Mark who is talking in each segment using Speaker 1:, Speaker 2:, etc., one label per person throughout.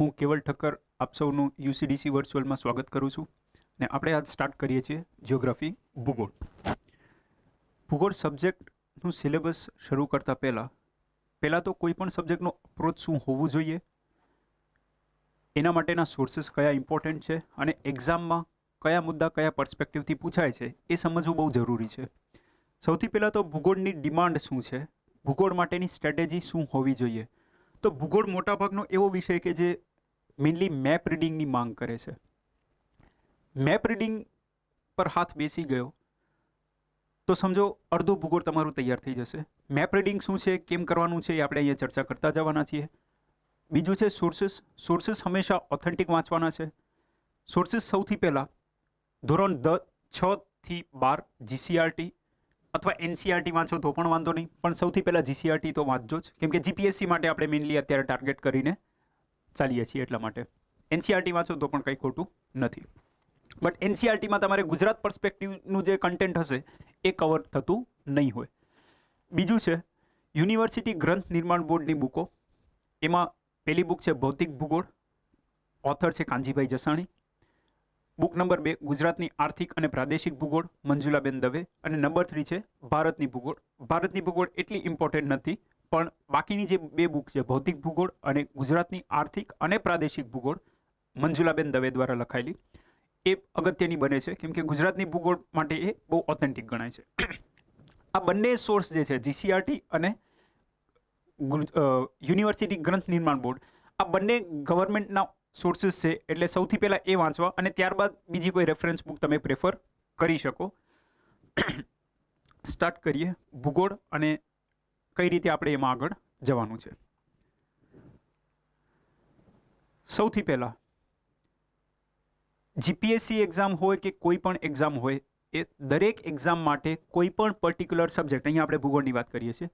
Speaker 1: હું કેવલ ઠક્કર આપ સૌનું યુસીડીસી વર્ચ્યુઅલમાં સ્વાગત કરું છું ને આપણે આજ સ્ટાર્ટ કરીએ છીએ જિયોગ્રાફી ભૂગોળ. ભૂગોળ સબ્જેક્ટનું સિલેબસ શરૂ કરતાં પહેલાં તો કોઈ પણ સબ્જેક્ટનો અપ્રોચ શું હોવું જોઈએ, એના માટેના સોર્સિસ કયા ઇમ્પોર્ટન્ટ છે અને એક્ઝામમાં કયા મુદ્દા કયા પર્સપેક્ટિવથી પૂછાય છે એ સમજવું બહુ જરૂરી છે. સૌથી પહેલાં તો ભૂગોળની ડિમાન્ડ શું છે, ભૂગોળ માટેની સ્ટ્રેટેજી શું હોવી જોઈએ. તો ભૂગોળ મોટાભાગનો એવો વિષય કે જે મેઇનલી મેપ રીડિંગની માંગ કરે છે. મેપ રીડિંગ પર હાથ બેસી ગયો તો સમજો અડધો ભૂગોળ તમારું તૈયાર થઈ જશે. મેપ રીડિંગ શું છે, કેમ કરવાનું છે, એ આપણે અહીંયા ચર્ચા કરતા જવાના છીએ. બીજું છે સોર્સિસ. સોર્સિસ હંમેશા ઓથેન્ટિક વાંચવાના છે. સોર્સિસ સૌથી પહેલાં ધોરણ 6 થી 12 જીસીઆરટી અથવા એનસીઆરટી વાંચો તો પણ વાંધો નહીં, પણ સૌથી પહેલાં જીસીઆરટી તો વાંચજો જ, કેમ કે જીપીએસસી માટે આપણે મેઇનલી અત્યારે ટાર્ગેટ કરીને ચાલીએ છીએ એટલા માટે. એનસીઆરટી વાંચો તો પણ કંઈ ખોટું નથી, બટ એનસીઆરટીમાં તમારે ગુજરાત પર્સપેક્ટિવનું જે કન્ટેન્ટ હશે એ કવર થતું નહીં હોય. બીજું છે યુનિવર્સિટી ગ્રંથ નિર્માણ બોર્ડની બુકો. એમાં પહેલી બુક છે ભૌતિક ભૂગોળ, ઓથર છે કાનજીભાઈ જસાણી. બુક નંબર 2 ગુજરાતની આર્થિક અને પ્રાદેશિક ભૂગોળ, મંજુલાબેન દવે. અને નંબર 3 છે ભારતની ભૂગોળ. ભારતની ભૂગોળ એટલી ઇમ્પોર્ટન્ટ નથી, પણ બાકીની જે 2 બુક છે ભૌતિક ભૂગોળ અને ગુજરાતની આર્થિક અને પ્રાદેશિક ભૂગોળ મંજુલાબેન દવે દ્વારા લખાયેલી, એ અગત્યની બને છે, કેમ કે ગુજરાતની ભૂગોળ માટે એ બહુ ઓથેન્ટિક ગણાય છે. આ બંને સોર્સ જે છે જીસીઆરટી અને યુનિવર્સિટી ગ્રંથ નિર્માણ બોર્ડ, આ બંને ગવર્મેન્ટના સોર્સિસ છે, એટલે સૌથી પહેલાં એ વાંચવા અને ત્યારબાદ બીજી કોઈ રેફરન્સ બુક તમે પ્રેફર કરી શકો. સ્ટાર્ટ કરીએ ભૂગોળ અને કઈ રીતે આપણે એમાં આગળ જવાનું છે. સૌથી પહેલાં જીપીએસસી એક્ઝામ હોય કે કોઈ પણ એક્ઝામ હોય, એ દરેક એક્ઝામ માટે કોઈ પણ પર્ટિક્યુલર સબ્જેક્ટ, અહીંયા આપણે ભૂગોળની વાત કરીએ છીએ,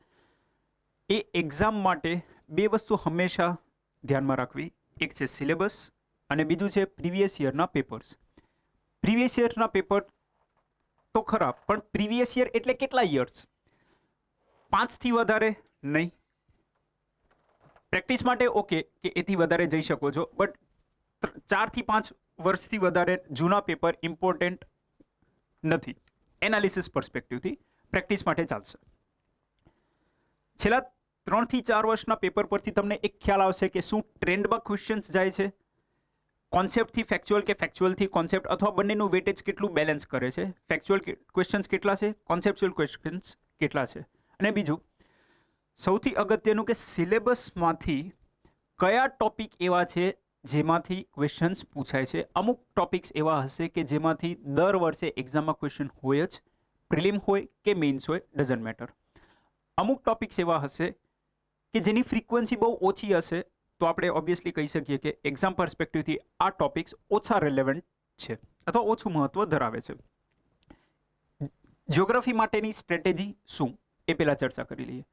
Speaker 1: એ એક્ઝામ માટે 2 વસ્તુ હંમેશા ધ્યાનમાં રાખવી. એક છે સિલેબસ અને બીજું છે પ્રીવિયસ યરના પેપર્સ. પ્રીવિયસ યરના પેપર તો ખરા, પણ પ્રીવિયસ યર એટલે કેટલા યર્સ? 5 થી વધારે નહીં. પ્રેક્ટિસ માટે ઓકે કે એથી વધારે જઈ શકો છો, બટ 4 થી 5 વર્ષથી વધારે જૂના પેપર ઇમ્પોર્ટન્ટ નથી. એનાલિસિસ પર્સપેક્ટિવથી પ્રેક્ટિસ માટે ચાલશે. છેલ્લા 3 થી 4 વર્ષના પેપર પરથી તમને એક ખ્યાલ આવશે કે શું ટ્રેન્ડમાં ક્વેશ્ચન્સ જાય છે, કોન્સેપ્ટથી ફેક્ચ્યુઅલ કે ફેક્ચ્યુઅલથી કોન્સેપ્ટ, અથવા બંનેનું વેટેજ કેટલું બેલેન્સ કરે છે, ફેક્ચ્યુઅલ ક્વેશ્ચન્સ કેટલા છે, કોન્સેપ્ચ્યુઅલ ક્વેશ્ચન્સ કેટલા છે. અને બીજું સૌથી અગત્યનું કે સિલેબસમાંથી કયા ટોપિક એવા છે જેમાંથી ક્વેશ્ચન્સ પૂછાય છે. અમુક ટોપિક્સ એવા હશે કે જેમાંથી દર વર્ષે એક્ઝામમાં ક્વેશ્ચન હોય જ, પ્રિલિમ હોય કે મેઇન્સ હોય, ડઝન્ટ મેટર. અમુક ટોપિક્સ એવા હશે કે જેની ફ્રીક્વન્સી બહુ ઓછી હશે, તો આપણે ઓબ્વિયસલી કહી શકીએ કે એક્ઝામ પર્સપેક્ટિવથી આ ટોપિક્સ ઓછા રિલેવન્ટ છે અથવા ઓછું મહત્વ ધરાવે છે. જિયોગ્રાફી માટેની સ્ટ્રેટેજી શું, એ પહેલાં ચર્ચા કરી લઈએ.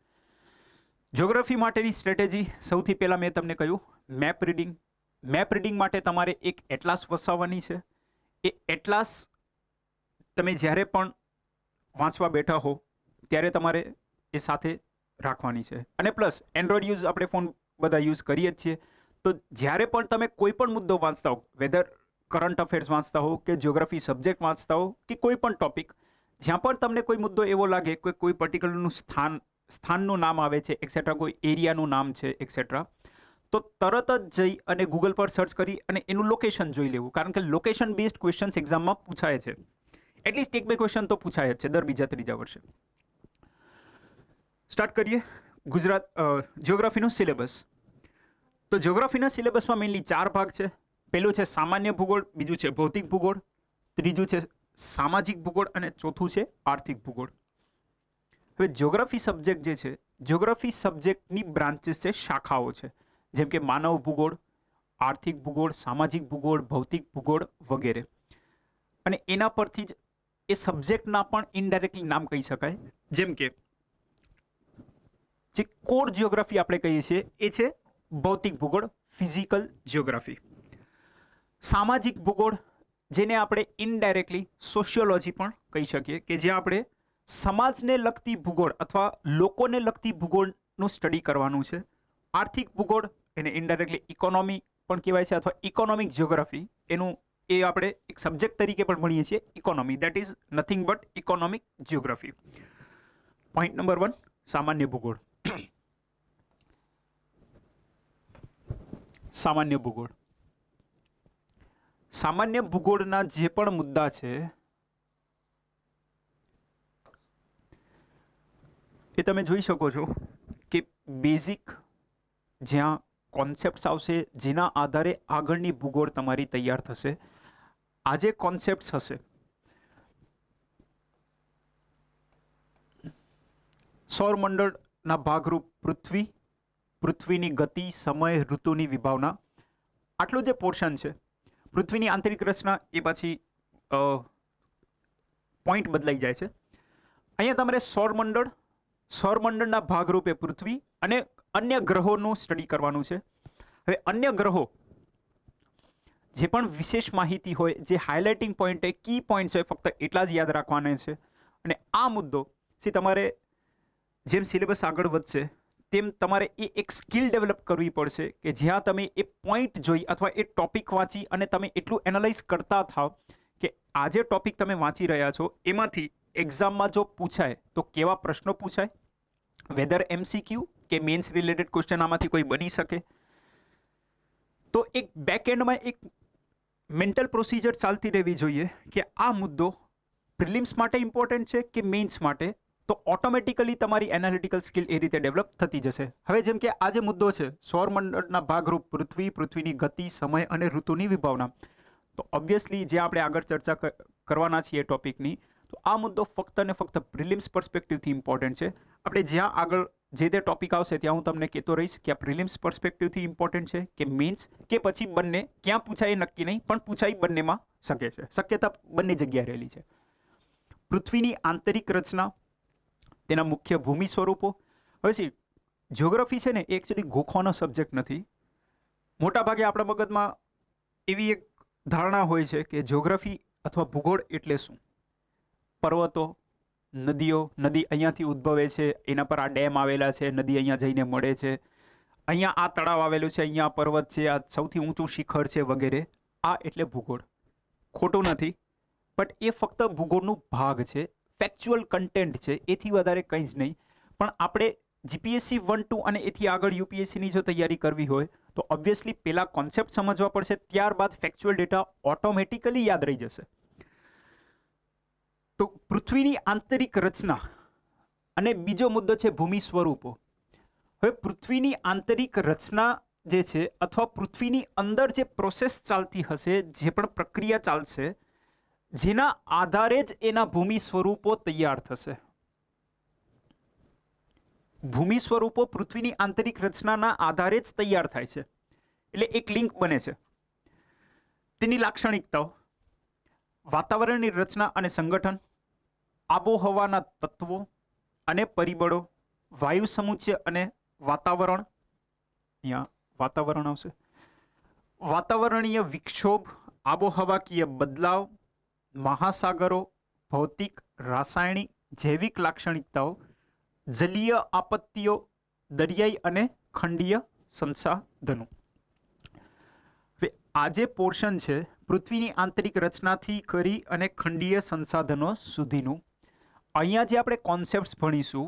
Speaker 1: જિયોગ્રાફી માટેની સ્ટ્રેટેજી સૌથી પહેલાં મેં તમને કહ્યું મેપ રીડિંગ. મેપ રીડિંગ માટે તમારે એક એટલાસ વસાવવાની છે. એ એટલાસ તમે જ્યારે પણ વાંચવા બેઠા હો ત્યારે તમારે એ સાથે રાખવાની છે. અને પ્લસ એન્ડ્રોઈડ યુઝ આપણે ફોન બધા યુઝ કરીએ જ છીએ, તો જ્યારે પણ તમે કોઈ પણ મુદ્દો વાંચતા હો, વેધર કરંટ અફેર્સ વાંચતા હો કે જિયોગ્રાફી સબ્જેક્ટ વાંચતા હો કે કોઈ પણ ટોપિક, જ્યાં પણ તમને કોઈ મુદ્દો એવો લાગે કે કોઈ પર્ટિક્યુલરનું સ્થાનનું નામ આવે છે એક્સેટ્રા, કોઈ એરિયાનું નામ છે એક્સેટ્રા, તો તરત જ જઈ અને ગૂગલ પર સર્ચ કરી અને એનું લોકેશન જોઈ લેવું, કારણ કે લોકેશન બેઝડ ક્વેશ્ચન્સ એક્ઝામમાં પૂછાય છે. એટલીસ્ટ 1-2 ક્વેશ્ચન તો પૂછાય જ છે દર બીજા ત્રીજા વર્ષે. સ્ટાર્ટ કરીએ જિયોગ્રાફીનું સિલેબસ. તો જિયોગ્રાફીના સિલેબસમાં મેઇનલી 4 ભાગ છે. પહેલું છે સામાન્ય ભૂગોળ, બીજું છે ભૌતિક ભૂગોળ, ત્રીજું છે સામાજિક ભૂગોળ અને ચોથું છે આર્થિક ભૂગોળ. હવે જિયોગ્રાફી સબ્જેક્ટ જે છે, જિયોગ્રાફી સબ્જેક્ટની બ્રાન્ચીસ છે, શાખાઓ છે, જેમ કે માનવ ભૂગોળ, આર્થિક ભૂગોળ, સામાજિક ભૂગોળ, ભૌતિક ભૂગોળ વગેરે. અને એના પરથી જ એ સબ્જેક્ટના પણ ઇનડાયરેક્ટલી નામ કહી શકાય. જેમ કે જે કોર જિયોગ્રાફી આપણે કહીએ છીએ એ છે ભૌતિક ભૂગોળ, ફિઝિકલ જિયોગ્રાફી. સામાજિક ભૂગોળ, જેને આપણે ઇનડાયરેક્ટલી સોશિયોલોજી પણ કહી શકીએ, કે જે આપણે સમાજને લગતી ભૂગોળ અથવા લોકોને લગતી ભૂગોળનું સ્ટડી કરવાનું છે. આર્થિક ભૂગોળ, એને ઇનડાયરેક્ટલી ઇકોનોમી પણ કહેવાય છે અથવા ઇકોનોમિક જિયોગ્રાફી એનું એ આપણે એક સબ્જેક્ટ તરીકે પણ ભણીએ છીએ economy, that is nothing but economic geography. Point number 1, સામાન્ય ભૂગોળ. સામાન્ય ભૂગોળ. સામાન્ય ભૂગોળના જે પણ મુદ્દા છે એ તમે જોઈ શકો છો કે બેઝિક જ્યાં કોન્સેપ્ટ્સ આવશે જેના આધારે આગળની ભૂગોળ તમારી તૈયાર થશે. આ જે કોન્સેપ્ટ્સ હશે સૌરમંડળના ભાગરૂપ પૃથ્વી, પૃથ્વીની ગતિ, સમય, ઋતુની વિભાવના, આટલું જે પોર્શન છે, પૃથ્વીની આંતરિક રચના, એ પછી પોઈન્ટ બદલાઈ જાય છે. અહીંયા તમારે સૌરમંડળ, સૌરમંડળના ભાગરૂપે પૃથ્વી અને અન્ય ગ્રહોનું સ્ટડી કરવાનું છે. હવે અન્ય ગ્રહો જે પણ વિશેષ માહિતી હોય, જે હાઇલાઇટિંગ પોઈન્ટ છે, કી પોઈન્ટ છે, ફક્ત એટલા જ યાદ રાખવાના છે. અને આ મુદ્દો છે તમારે જેમ સિલેબસ આગળ વધશે તેમ તમારે એ એક સ્કિલ ડેવલપ કરવી પડશે કે જ્યાં તમે એ પોઈન્ટ જોઈ અથવા એ ટોપિક વાંચી અને તમે એટલું એનાલાઇઝ કરતા થાવ કે આ જે ટોપિક તમે વાંચી રહ્યા છો એમાંથી એક્ઝામમાં જો પૂછાય તો કેવા પ્રશ્નો પૂછાય, વેધર MCQ કે મેન્સ રિલેટેડ ક્વેશ્ચન આમાંથી કોઈ બની શકે. તો એક બેક એન્ડમાં એક મેન્ટલ પ્રોસિજર ચાલતી રહેવી જોઈએ કે આ મુદ્દો પ્રિલિમ્સ માટે ઇમ્પોર્ટન્ટ છે કે મેન્સ માટે, તો ઓટોમેટિકલી તમારી એનાલિટિકલ સ્કિલ એ રીતે ડેવલપ થતી જશે. હવે જેમ કે આ જે મુદ્દો છે સૌરમંડળના ભાગરૂપ પૃથ્વી, પૃથ્વીની ગતિ, સમય અને ઋતુની વિભાવના, તો ઓબ્વિયસલી જે આપણે આગળ ચર્ચા કરવાના છીએ ટોપિકની, તો આ મુદ્દો ફક્ત ને ફક્ત પ્રિલિમ્સ પર્સપેક્ટિવથી ઇમ્પોર્ટન્ટ છે. આપણે જ્યાં આગળ જે તે ટોપિક આવશે ત્યાં હું તમને કહેતો રહીશ કે આ પ્રિલિમ્સ પર્સપેક્ટિવથી ઇમ્પોર્ટન્ટ છે કે મેન્સ કે પછી બંને. ક્યાં પૂછાય નક્કી નહીં, પણ પૂછાય બંનેમાં શકે છે, શક્યતા બંને જગ્યાએ રહેલી છે. પૃથ્વીની આંતરિક રચના, તેના મુખ્ય ભૂમિ સ્વરૂપો. હવે જિયોગ્રાફી છે ને એ એકચ્યુઅલી ગોખવાનો સબ્જેક્ટ નથી. મોટાભાગે આપણા મગજમાં એવી એક ધારણા હોય છે કે જિયોગ્રાફી અથવા ભૂગોળ એટલે શું? પર્વતો, નદીઓ, નદી અહીંયાથી ઉદ્ભવે છે, એના પર આ ડેમ આવેલા છે, નદી અહીંયા જઈને મળે છે, અહીંયા આ તળાવ આવેલું છે, અહીંયા પર્વત છે, આ સૌથી ઊંચું શિખર છે વગેરે. આ એટલે ભૂગોળ. ખોટું નથી, બટ એ ફક્ત ભૂગોળનું ભાગ છે, ફેક્ચ્યુઅલ કન્ટેન્ટ છે, એથી વધારે કંઈ જ નહીં. પણ આપણે GPSC 1, 2 અને એથી આગળ UPSCની જો તૈયારી કરવી હોય તો ઓબ્વિયસલી પહેલા કોન્સેપ્ટ સમજવા પડશે, ત્યારબાદ ફેક્ચ્યુઅલ ડેટા ઓટોમેટિકલી યાદ રહી જશે. તો પૃથ્વીની આંતરિક રચના અને બીજો મુદ્દો છે ભૂમિ સ્વરૂપો. હવે પૃથ્વીની આંતરિક રચના જે છે અથવા પૃથ્વીની અંદર જે પ્રોસેસ ચાલતી હશે, જે પણ પ્રક્રિયા ચાલશે, જેના આધારે જ એના ભૂમિ સ્વરૂપો તૈયાર થશે. ભૂમિ સ્વરૂપો પૃથ્વીની આંતરિક રચનાના આધારે જ તૈયાર થાય છે, એટલે એક લિંક બને છે. તેની લાક્ષણિકતાઓ: વાતાવરણની રચના અને સંગઠન, આબોહવાના તત્વો અને પરિબળો, વાયુ સમુચ્ચય અને વાતાવરણ, અહીંયા વાતાવરણ આવશે, વાતાવરણીય વિક્ષોભ, આબોહવાકીય બદલાવ, મહાસાગરો, ભૌતિક, રાસાયણિક, જૈવિક લાક્ષણિકતાઓ, જલીય આપત્તિઓ, દરિયાઈ અને ખંડીય સંસાધનો. હવે આ જે પોર્શન છે પૃથ્વીની આંતરિક રચનાથી કરી અને ખંડીય સંસાધનો સુધીનું, અહીંયા જે આપણે કોન્સેપ્ટ્સ ભણીશું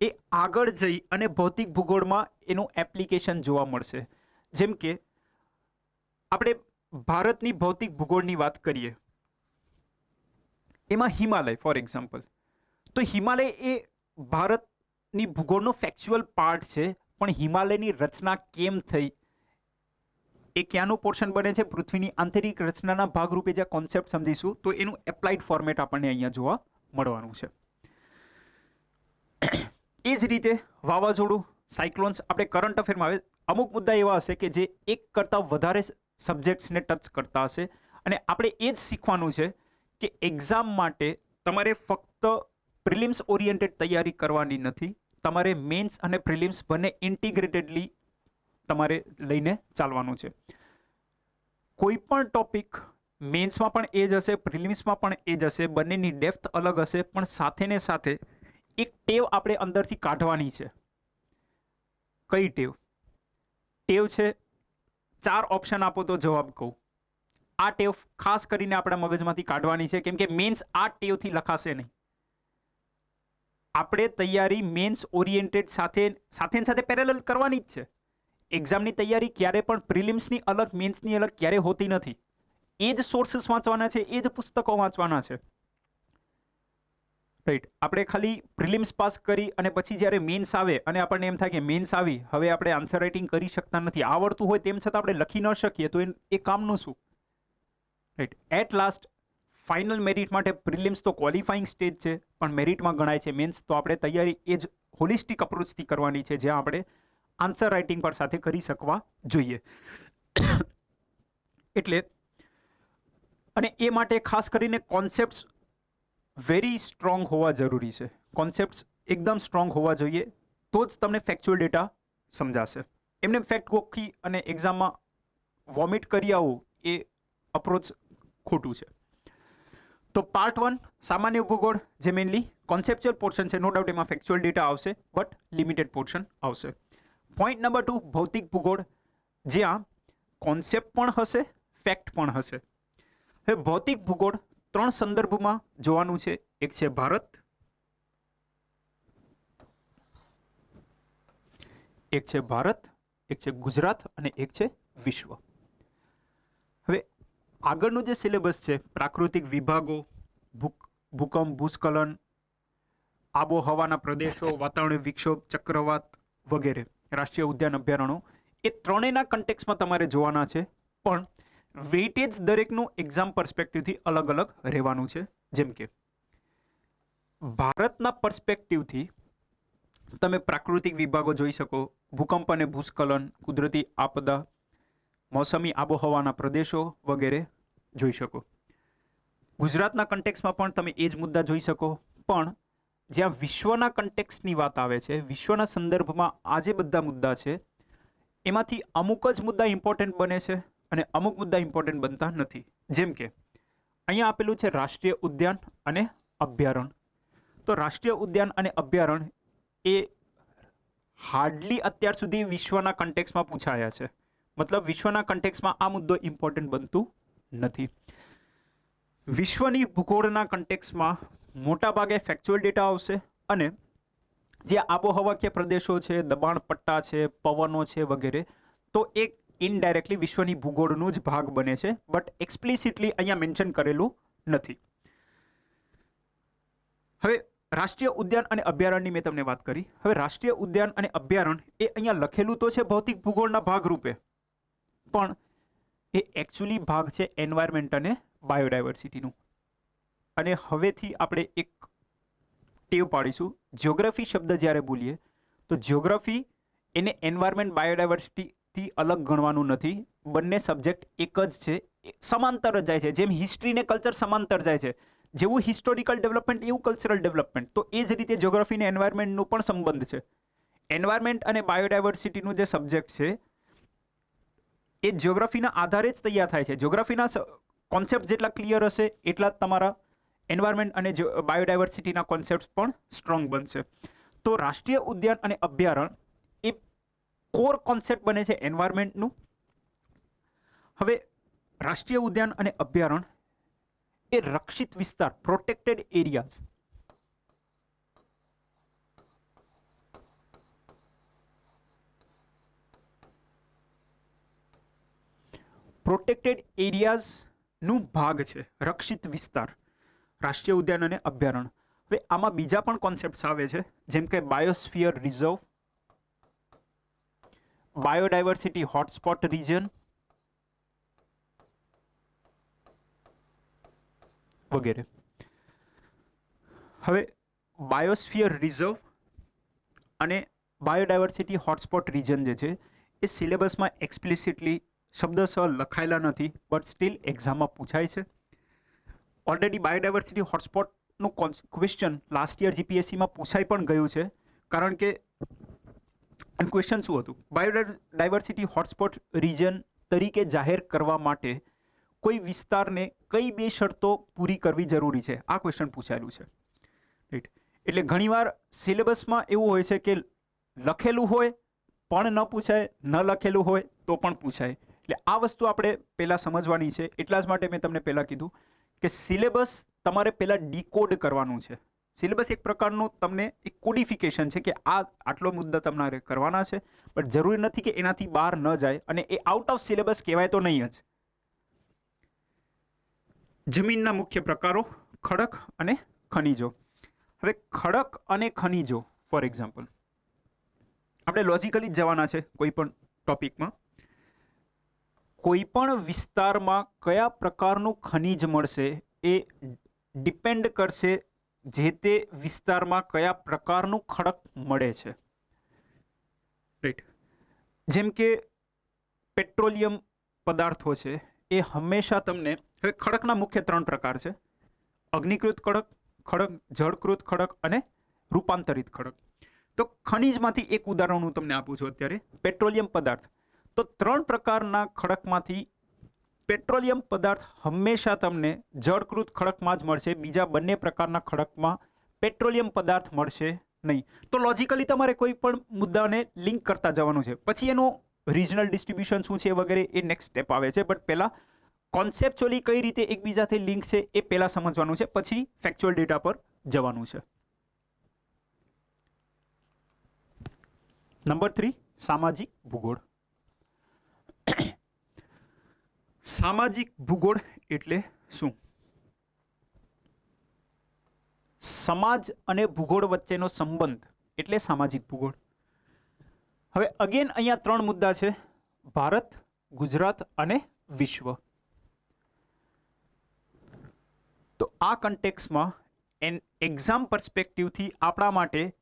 Speaker 1: એ આગળ જઈ અને ભૌતિક ભૂગોળમાં એનું એપ્લિકેશન જોવા મળશે. જેમ કે આપણે ભારતની ભૌતિક ભૂગોળની વાત કરીએ, એમાં હિમાલય ફોર એક્ઝામ્પલ, તો હિમાલય એ ભારતની ભૂગોળનો ફેક્ચ્યુઅલ પાર્ટ છે, પણ હિમાલયની રચના કેમ થઈ એ ક્યાંનું પોર્શન બને છે? પૃથ્વીની આંતરિક રચનાના ભાગરૂપે જે કોન્સેપ્ટ સમજીશું તો એનું એપ્લાઇડ ફોર્મેટ આપણને અહીંયા જોવા મળવાનું છે. એ જ રીતે વાવાઝોડું, સાયક્લોન્સ, આપણે કરંટ અફેરમાં આવે અમુક મુદ્દા એવા હશે કે જે એક કરતાં વધારે સબ્જેક્ટ્સને ટચ કરતા હશે, અને આપણે એ જ શીખવાનું છે કે એક્ઝામ માટે તમારે ફક્ત પ્રિલિમ્સ ઓરિએન્ટેડ તૈયારી કરવાની નથી, તમારે મેન્સ અને પ્રિલિમ્સ બંને ઇન્ટિગ્રેટેડલી તમારે લઈને ચાલવાનું છે. કોઈ પણ ટોપિક મેન્સમાં પણ એ જ હશે, પ્રિલિમ્સમાં પણ એ જ હશે, બંનેની ડેપ્થ અલગ હશે, પણ સાથે ને સાથે એક ટેવ આપણે અંદરથી કાઢવાની છે. કઈ ટેવ? ટેવ છે 4 ઓપ્શન આપો તો જવાબ કહું. આ ટેવ ખાસ કરીને આપણા મગજમાંથી કાઢવાની છે, કેમ કે મેન્સ આ ટેવથી લખાશે નહીં. આપણે તૈયારી મેન્સ ઓરિએન્ટેડ સાથે પેરેલલ કરવાની જ છે. એક્ઝામની તૈયારી ક્યારે પણ પ્રિલિમ્સની અલગ મેન્સની અલગ ક્યારે હોતી નથી. એ જ સોર્સિસ વાંચવાના છે, એ જ પુસ્તકો વાંચવાના છે. રાઈટ. આપણે ખાલી પ્રિલિમ્સ પાસ કરી અને પછી જ્યારે મેન્સ આવે અને આપણને એમ થાય કે મેન્સ આવી, હવે આપણે આન્સર રાઇટિંગ કરી શકતા નથી, આવડતું હોય તેમ છતાં આપણે લખી ન શકીએ, તો એ કામનું શું? Right. At last final merit માટે પ્રિલિમ્સ તો ક્વોલિફાઈંગ સ્ટેજ છે, પણ મેરિટમાં ગણાય છે મેન્સ. તો આપણે તૈયારી એ જ હોલિસ્ટિક અપ્રોચથી કરવાની છે, જ્યાં આપણે આન્સર રાઇટિંગ પણ સાથે કરી શકવા જોઈએ. એટલે અને એ માટે ખાસ કરીને કોન્સેપ્ટ્સ વેરી સ્ટ્રોંગ હોવા જરૂરી છે. કોન્સેપ્ટ્સ એકદમ સ્ટ્રોંગ હોવા જોઈએ, તો જ તમને ફેક્ચ્યુઅલ ડેટા સમજાશે. એમને ફેક્ટ ગોખી અને એક્ઝામમાં વોમિટ કરી આવું એ અપ્રોચ ખોટું છે. તો પાર્ટ 1 સામાન્ય ભૂગોળ, જે મેઇનલી કોન્સેપ્ચ્યુઅલ પોર્શન છે. નો ડાઉટ એમાં ફેક્ચ્યુઅલ ડેટા આવશે, બટ લિમિટેડ પોર્શન આવશે. પોઈન્ટ નંબર 2 ભૌતિક ભૂગોળ, જ્યાં કોન્સેપ્ટ પણ હશે, ફેક્ટ પણ હશે. હવે ભૌતિક ભૂગોળ 3 સંદર્ભમાં જોવાનું છે. એક છે ભારત, એક છે ગુજરાત અને એક છે વિશ્વ. હવે આગળનું જે સિલેબસ છે, પ્રાકૃતિક વિભાગો, ભૂકંપ, ભૂસ્ખલન, આબોહવાના પ્રદેશો, વાતાવરણીય વિક્ષોભ, ચક્રવાત વગેરે, રાષ્ટ્રીય ઉદ્યાન, અભયારણ્યો, એ ત્રણેયના કન્ટેક્સમાં તમારે જોવાના છે. પણ વેઇટેજ દરેકનું એક્ઝામ પર્સપેક્ટિવથી અલગ અલગ રહેવાનું છે. જેમ કે ભારતના પર્સપેક્ટિવથી તમે પ્રાકૃતિક વિભાગો જોઈ શકો, ભૂકંપ અને ભૂસ્ખલન, કુદરતી આપદા, મોસમી આબોહવાના પ્રદેશો વગેરે જોઈ શકો. ગુજરાતના કન્ટેક્સમાં પણ તમે એ જ મુદ્દા જોઈ શકો. પણ જ્યાં વિશ્વના કન્ટેક્સની વાત આવે છે, વિશ્વના સંદર્ભમાં આ જે બધા મુદ્દા છે, એમાંથી અમુક જ મુદ્દા ઇમ્પોર્ટન્ટ બને છે અને અમુક મુદ્દા ઇમ્પોર્ટન્ટ બનતા નથી. જેમ કે અહીંયા આપેલું છે રાષ્ટ્રીય ઉદ્યાન અને અભયારણ્ય. તો રાષ્ટ્રીય ઉદ્યાન અને અભયારણ્ય એ હાર્ડલી અત્યાર સુધી વિશ્વના કન્ટેક્સમાં પૂછાયા છે. મતલબ વિશ્વના કન્ટેક્સમાં આ મુદ્દો ઇમ્પોર્ટન્ટ બનતું નથી. વિશ્વની ભૂગોળના કન્ટેક્સમાં મોટા ભાગે ફેક્ચ્યુઅલ ડેટા આવશે અને જે આબોહવાકીય પ્રદેશો છે, દબાણ પટ્ટા છે, પવનો છે વગેરે, તો એક ઇનડાયરેક્ટલી વિશ્વની ભૂગોળનું જ ભાગ બને છે, બટ એક્સપ્લિસિટલી અહીંયા મેન્શન કરેલું નથી. હવે રાષ્ટ્રીય ઉદ્યાન અને અભયારણ્યની મેં તમને વાત કરી. હવે રાષ્ટ્રીય ઉદ્યાન અને અભયારણ્ય એ અહીંયા લખેલું તો છે ભૌતિક ભૂગોળના ભાગરૂપે, પણ એ એકચ્યુઅલી ભાગ છે એન્વાયરમેન્ટ અને બાયોડાયવર્સિટીનું. અને હવેથી આપણે એક ટેવ પાડીશું, જ્યોગ્રાફી શબ્દ જ્યારે બોલીએ તો જ્યોગ્રાફી એને એન્વાયરમેન્ટ બાયોડાયવર્સિટીથી અલગ ગણવાનું નથી. બંને સબ્જેક્ટ એક જ છે, સમાંતર જ જાય છે. જેમ હિસ્ટ્રી ને કલ્ચર સમાંતર જાય છે, જેવું હિસ્ટોરિકલ ડેવલપમેન્ટ એવું કલ્ચરલ ડેવલપમેન્ટ, તો એ જ રીતે જ્યોગ્રાફી અને એન્વાયરમેન્ટનું પણ સંબંધ છે. એન્વાયરમેન્ટ અને બાયોડાયવર્સિટીનું જે સબ્જેક્ટ છે એ જ્યોગ્રાફીના આધારે જ તૈયાર થાય છે. જ્યોગ્રાફીના કોન્સેપ્ટ જેટલા ક્લિયર હશે એટલા જ તમારા એન્વાયરમેન્ટ અને બાયોડાયવર્સિટીના કોન્સેપ્ટ પણ સ્ટ્રોંગ બનશે. તો રાષ્ટ્રીય ઉદ્યાન અને અભયારણ્ય એ કોર કોન્સેપ્ટ બને છે એન્વાયરમેન્ટનું. હવે રાષ્ટ્રીય ઉદ્યાન અને અભયારણ્ય એ રક્ષિત વિસ્તાર, પ્રોટેક્ટેડ એરિયાઝ, પ્રોટેક્ટેડ એરિયાઝનું ભાગ છે, રક્ષિત વિસ્તાર, રાષ્ટ્રીય ઉદ્યાન અને અભયારણ્ય. હવે આમાં બીજા પણ કોન્સેપ્ટ્સ આવે છે, જેમ કે biosphere reserve, biodiversity hotspot region વગેરે. હવે બાયોસ્ફિયર રિઝર્વ અને બાયોડાયવર્સિટી હોટસ્પોટ રિજન જે છે એ સિલેબસમાં એક્સપ્લિસિટલી શબ્દસહ લખાયેલા નથી, બટ સ્ટીલ એક્ઝામમાં પૂછાય છે. ઓલરેડી બાયોડાયવર્સિટી હોટસ્પોટનું ક્વેશ્ચન લાસ્ટ યર જીપીએસસીમાં પૂછાઈ પણ ગયું છે. કારણ કે ક્વેશ્ચન શું હતું, બાયોડાયવર્સિટી હોટસ્પોટ રિજન તરીકે જાહેર કરવા માટે કોઈ વિસ્તારને કઈ 2 શરતો પૂરી કરવી જરૂરી છે, આ ક્વેશ્ચન પૂછાયેલું છે. રાઈટ. એટલે ઘણીવાર સિલેબસમાં એવું હોય છે કે લખેલું હોય પણ ન પૂછાય, ન લખેલું હોય તો પણ પૂછાય. એટલે આ વસ્તુ આપણે પહેલાં સમજવાની છે. એટલા જ માટે મેં તમને પહેલાં કીધું કે સિલેબસ તમારે પહેલાં ડીકોડ કરવાનું છે. સિલેબસ એક પ્રકારનું તમને એક કોડિફિકેશન છે કે આટલો મુદ્દા તમારે કરવાના છે, પણ જરૂરી નથી કે એનાથી બહાર ન જાય અને એ આઉટ ઓફ સિલેબસ કહેવાય તો નહીં જ. જમીનના મુખ્ય પ્રકારો ખડક અને ખનિજો. હવે ખડક અને ખનિજો ફોર એક્ઝામ્પલ આપણે લોજિકલી જ જવાના છે કોઈ પણ ટોપિકમાં. કોઈ પણ વિસ્તારમાં કયા પ્રકારનું ખનિજ મળશે એ ડિપેન્ડ કરશે જે તે વિસ્તારમાં કયા પ્રકારનું ખડક મળે છે. રાઈટ. જેમ કે પેટ્રોલિયમ પદાર્થો છે એ હંમેશા તમને, હવે ખડકના મુખ્ય 3 પ્રકાર છે: અગ્નિકૃત ખડક, જળકૃત ખડક અને રૂપાંતરિત ખડક. તો ખનિજમાંથી એક ઉદાહરણ હું તમને આપું છું અત્યારે, પેટ્રોલિયમ પદાર્થ. તો 3 પ્રકારના ખડકમાંથી પેટ્રોલિયમ પદાર્થ હંમેશા તમને જળકૃત ખડકમાં જ મળશે. બીજા બંને પ્રકારના ખડકમાં પેટ્રોલિયમ પદાર્થ મળશે નહીં. તો લોજિકલી તમારે કોઈ પણ મુદ્દાને લિંક કરતા જવાનું છે. પછી એનું રિજનલ ડિસ્ટ્રીબ્યુશન શું છે વગેરે એ નેક્સ્ટ સ્ટેપ આવે છે. બટ પહેલાં કોન્સેપ્ચ્યુઅલી કઈ રીતે એકબીજાથી લિંક છે એ પહેલાં સમજવાનું છે, પછી ફેક્ચ્યુઅલ ડેટા પર જવાનું છે. નંબર 3, સામાજિક ભૂગોળ. સામાજિક ભૂગોળ એટલે શું? સમાજ અને ભૂગોળ વચ્ચેનો સંબંધ એટલે સામાજિક ભૂગોળ. હવે અગેન અહીંયા 3 મુદ્દા છે: ભારત, ગુજરાત અને વિશ્વ. તો આ કન્ટેક્સમાં એક્ઝામ પર્સપેક્ટિવથી આપણા માટે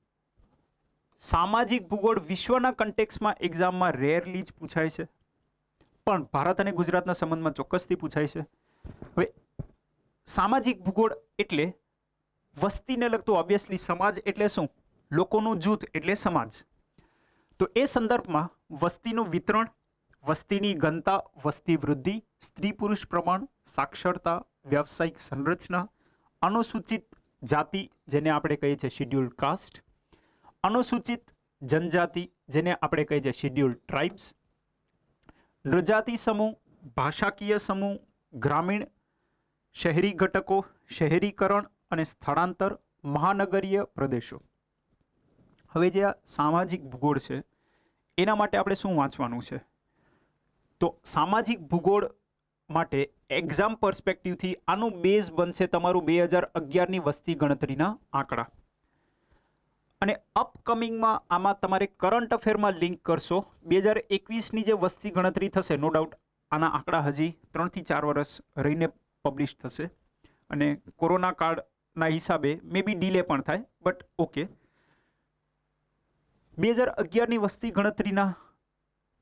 Speaker 1: સામાજિક ભૂગોળ વિશ્વના કન્ટેક્સમાં એક્ઝામમાં રેરલી જ પૂછાય છે, પણ ભારત અને ગુજરાતના સંબંધમાં ચોક્કસથી પૂછાય છે. હવે સામાજિક ભૂગોળ એટલે વસ્તીને લગતું. ઓબ્વિયસલી સમાજ એટલે શું? લોકોનું જૂથ એટલે સમાજ. તો એ સંદર્ભમાં વસ્તીનું વિતરણ, વસ્તીની ઘનતા, વસ્તી વૃદ્ધિ, સ્ત્રી પુરુષ પ્રમાણ, સાક્ષરતા, વ્યવસાયિક સંરચના, અનુસૂચિત જાતિ જેને આપણે કહીએ છીએ શિડ્યુલ્ડ કાસ્ટ, અનુસૂચિત જનજાતિ જેને આપણે કહીએ છીએ શિડ્યુલ્ડ ટ્રાઇબ્સ, નૃજાતિ સમૂહ, ભાષાકીય સમૂહ, ગ્રામીણ શહેરી ઘટકો, શહેરીકરણ અને સ્થળાંતર, મહાનગરીય પ્રદેશો. હવે જે આ સામાજિક ભૂગોળ છે એના માટે આપણે શું વાંચવાનું છે? તો સામાજિક ભૂગોળ માટે એક્ઝામ પર્સપેક્ટિવથી આનું બેઝ બનશે તમારું 2011ની વસ્તી ગણતરીના આંકડા. અને અપકમિંગમાં આમાં તમારે કરંટ અફેરમાં લિંક કરશો. 2021ની જે વસ્તી ગણતરી થશે, નો ડાઉટ આના આંકડા હજી 3 થી 4 વર્ષ રહીને પબ્લિશ થશે અને કોરોના કાળના હિસાબે મે બી ડીલે પણ થાય, બટ ઓકે. 2011ની વસ્તી ગણતરીના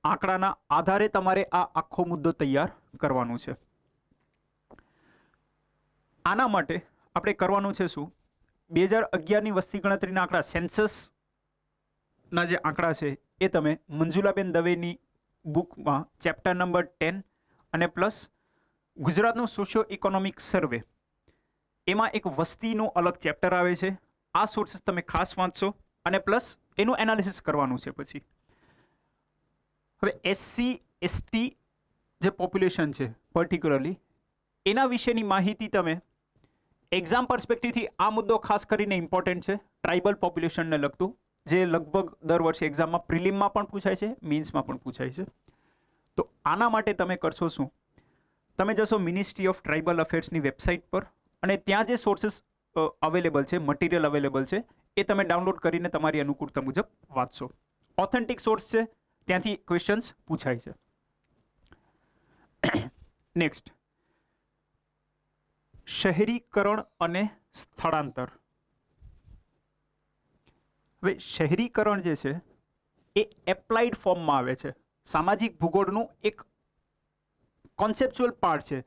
Speaker 1: આંકડાના આધારે તમારે આ આખો મુદ્દો તૈયાર કરવાનો છે. આના માટે આપણે કરવાનું છે શું? 2011ની વસ્તી ગણતરીના આંકડા, સેન્સસના જે આંકડા છે એ તમે મંજુલાબેન દવેની બુકમાં ચેપ્ટર નંબર 10 અને પ્લસ ગુજરાતનું સોશિયો ઇકોનોમિક સર્વે, એમાં એક વસ્તીનું અલગ ચેપ્ટર આવે છે. આ સોર્સિસ તમે ખાસ વાંચશો અને પ્લસ એનું એનાલિસિસ કરવાનું છે. પછી હવે SC ST જે પોપ્યુલેશન છે પર્ટિક્યુલરલી એના વિશેની માહિતી તમે એક્ઝામ પર્સપેક્ટિવથી આ મુદ્દો ખાસ કરીને ઇમ્પોર્ટન્ટ છે. ટ્રાઇબલ પોપ્યુલેશનને લગતું, જે લગભગ દર વર્ષે એક્ઝામમાં પ્રિલિમમાં પણ પૂછાય છે, મીન્સમાં પણ પૂછાય છે. તો આના માટે તમે કરશો શું? તમે જશો મિનિસ્ટ્રી ઓફ ટ્રાઇબલ અફેર્સની વેબસાઇટ પર અને ત્યાં જે સોર્સિસ અવેલેબલ છે, મટીરિયલ અવેલેબલ છે, એ તમે ડાઉનલોડ કરીને તમારી અનુકૂળતા મુજબ વાંચશો. ઓથેન્ટિક સોર્સ છે, ત્યાંથી ક્વેશ્ચન્સ પૂછાય છે. નેક્સ્ટ, શહેરીકરણ અને સ્થળાંતર. હવે શહેરીકરણ જે છે એ એપ્લાઇડ ફોર્મમાં આવે છે. સામાજિક ભૂગોળનું એક કોન્સેપ્ચ્યુઅલ પાર્ટ છે.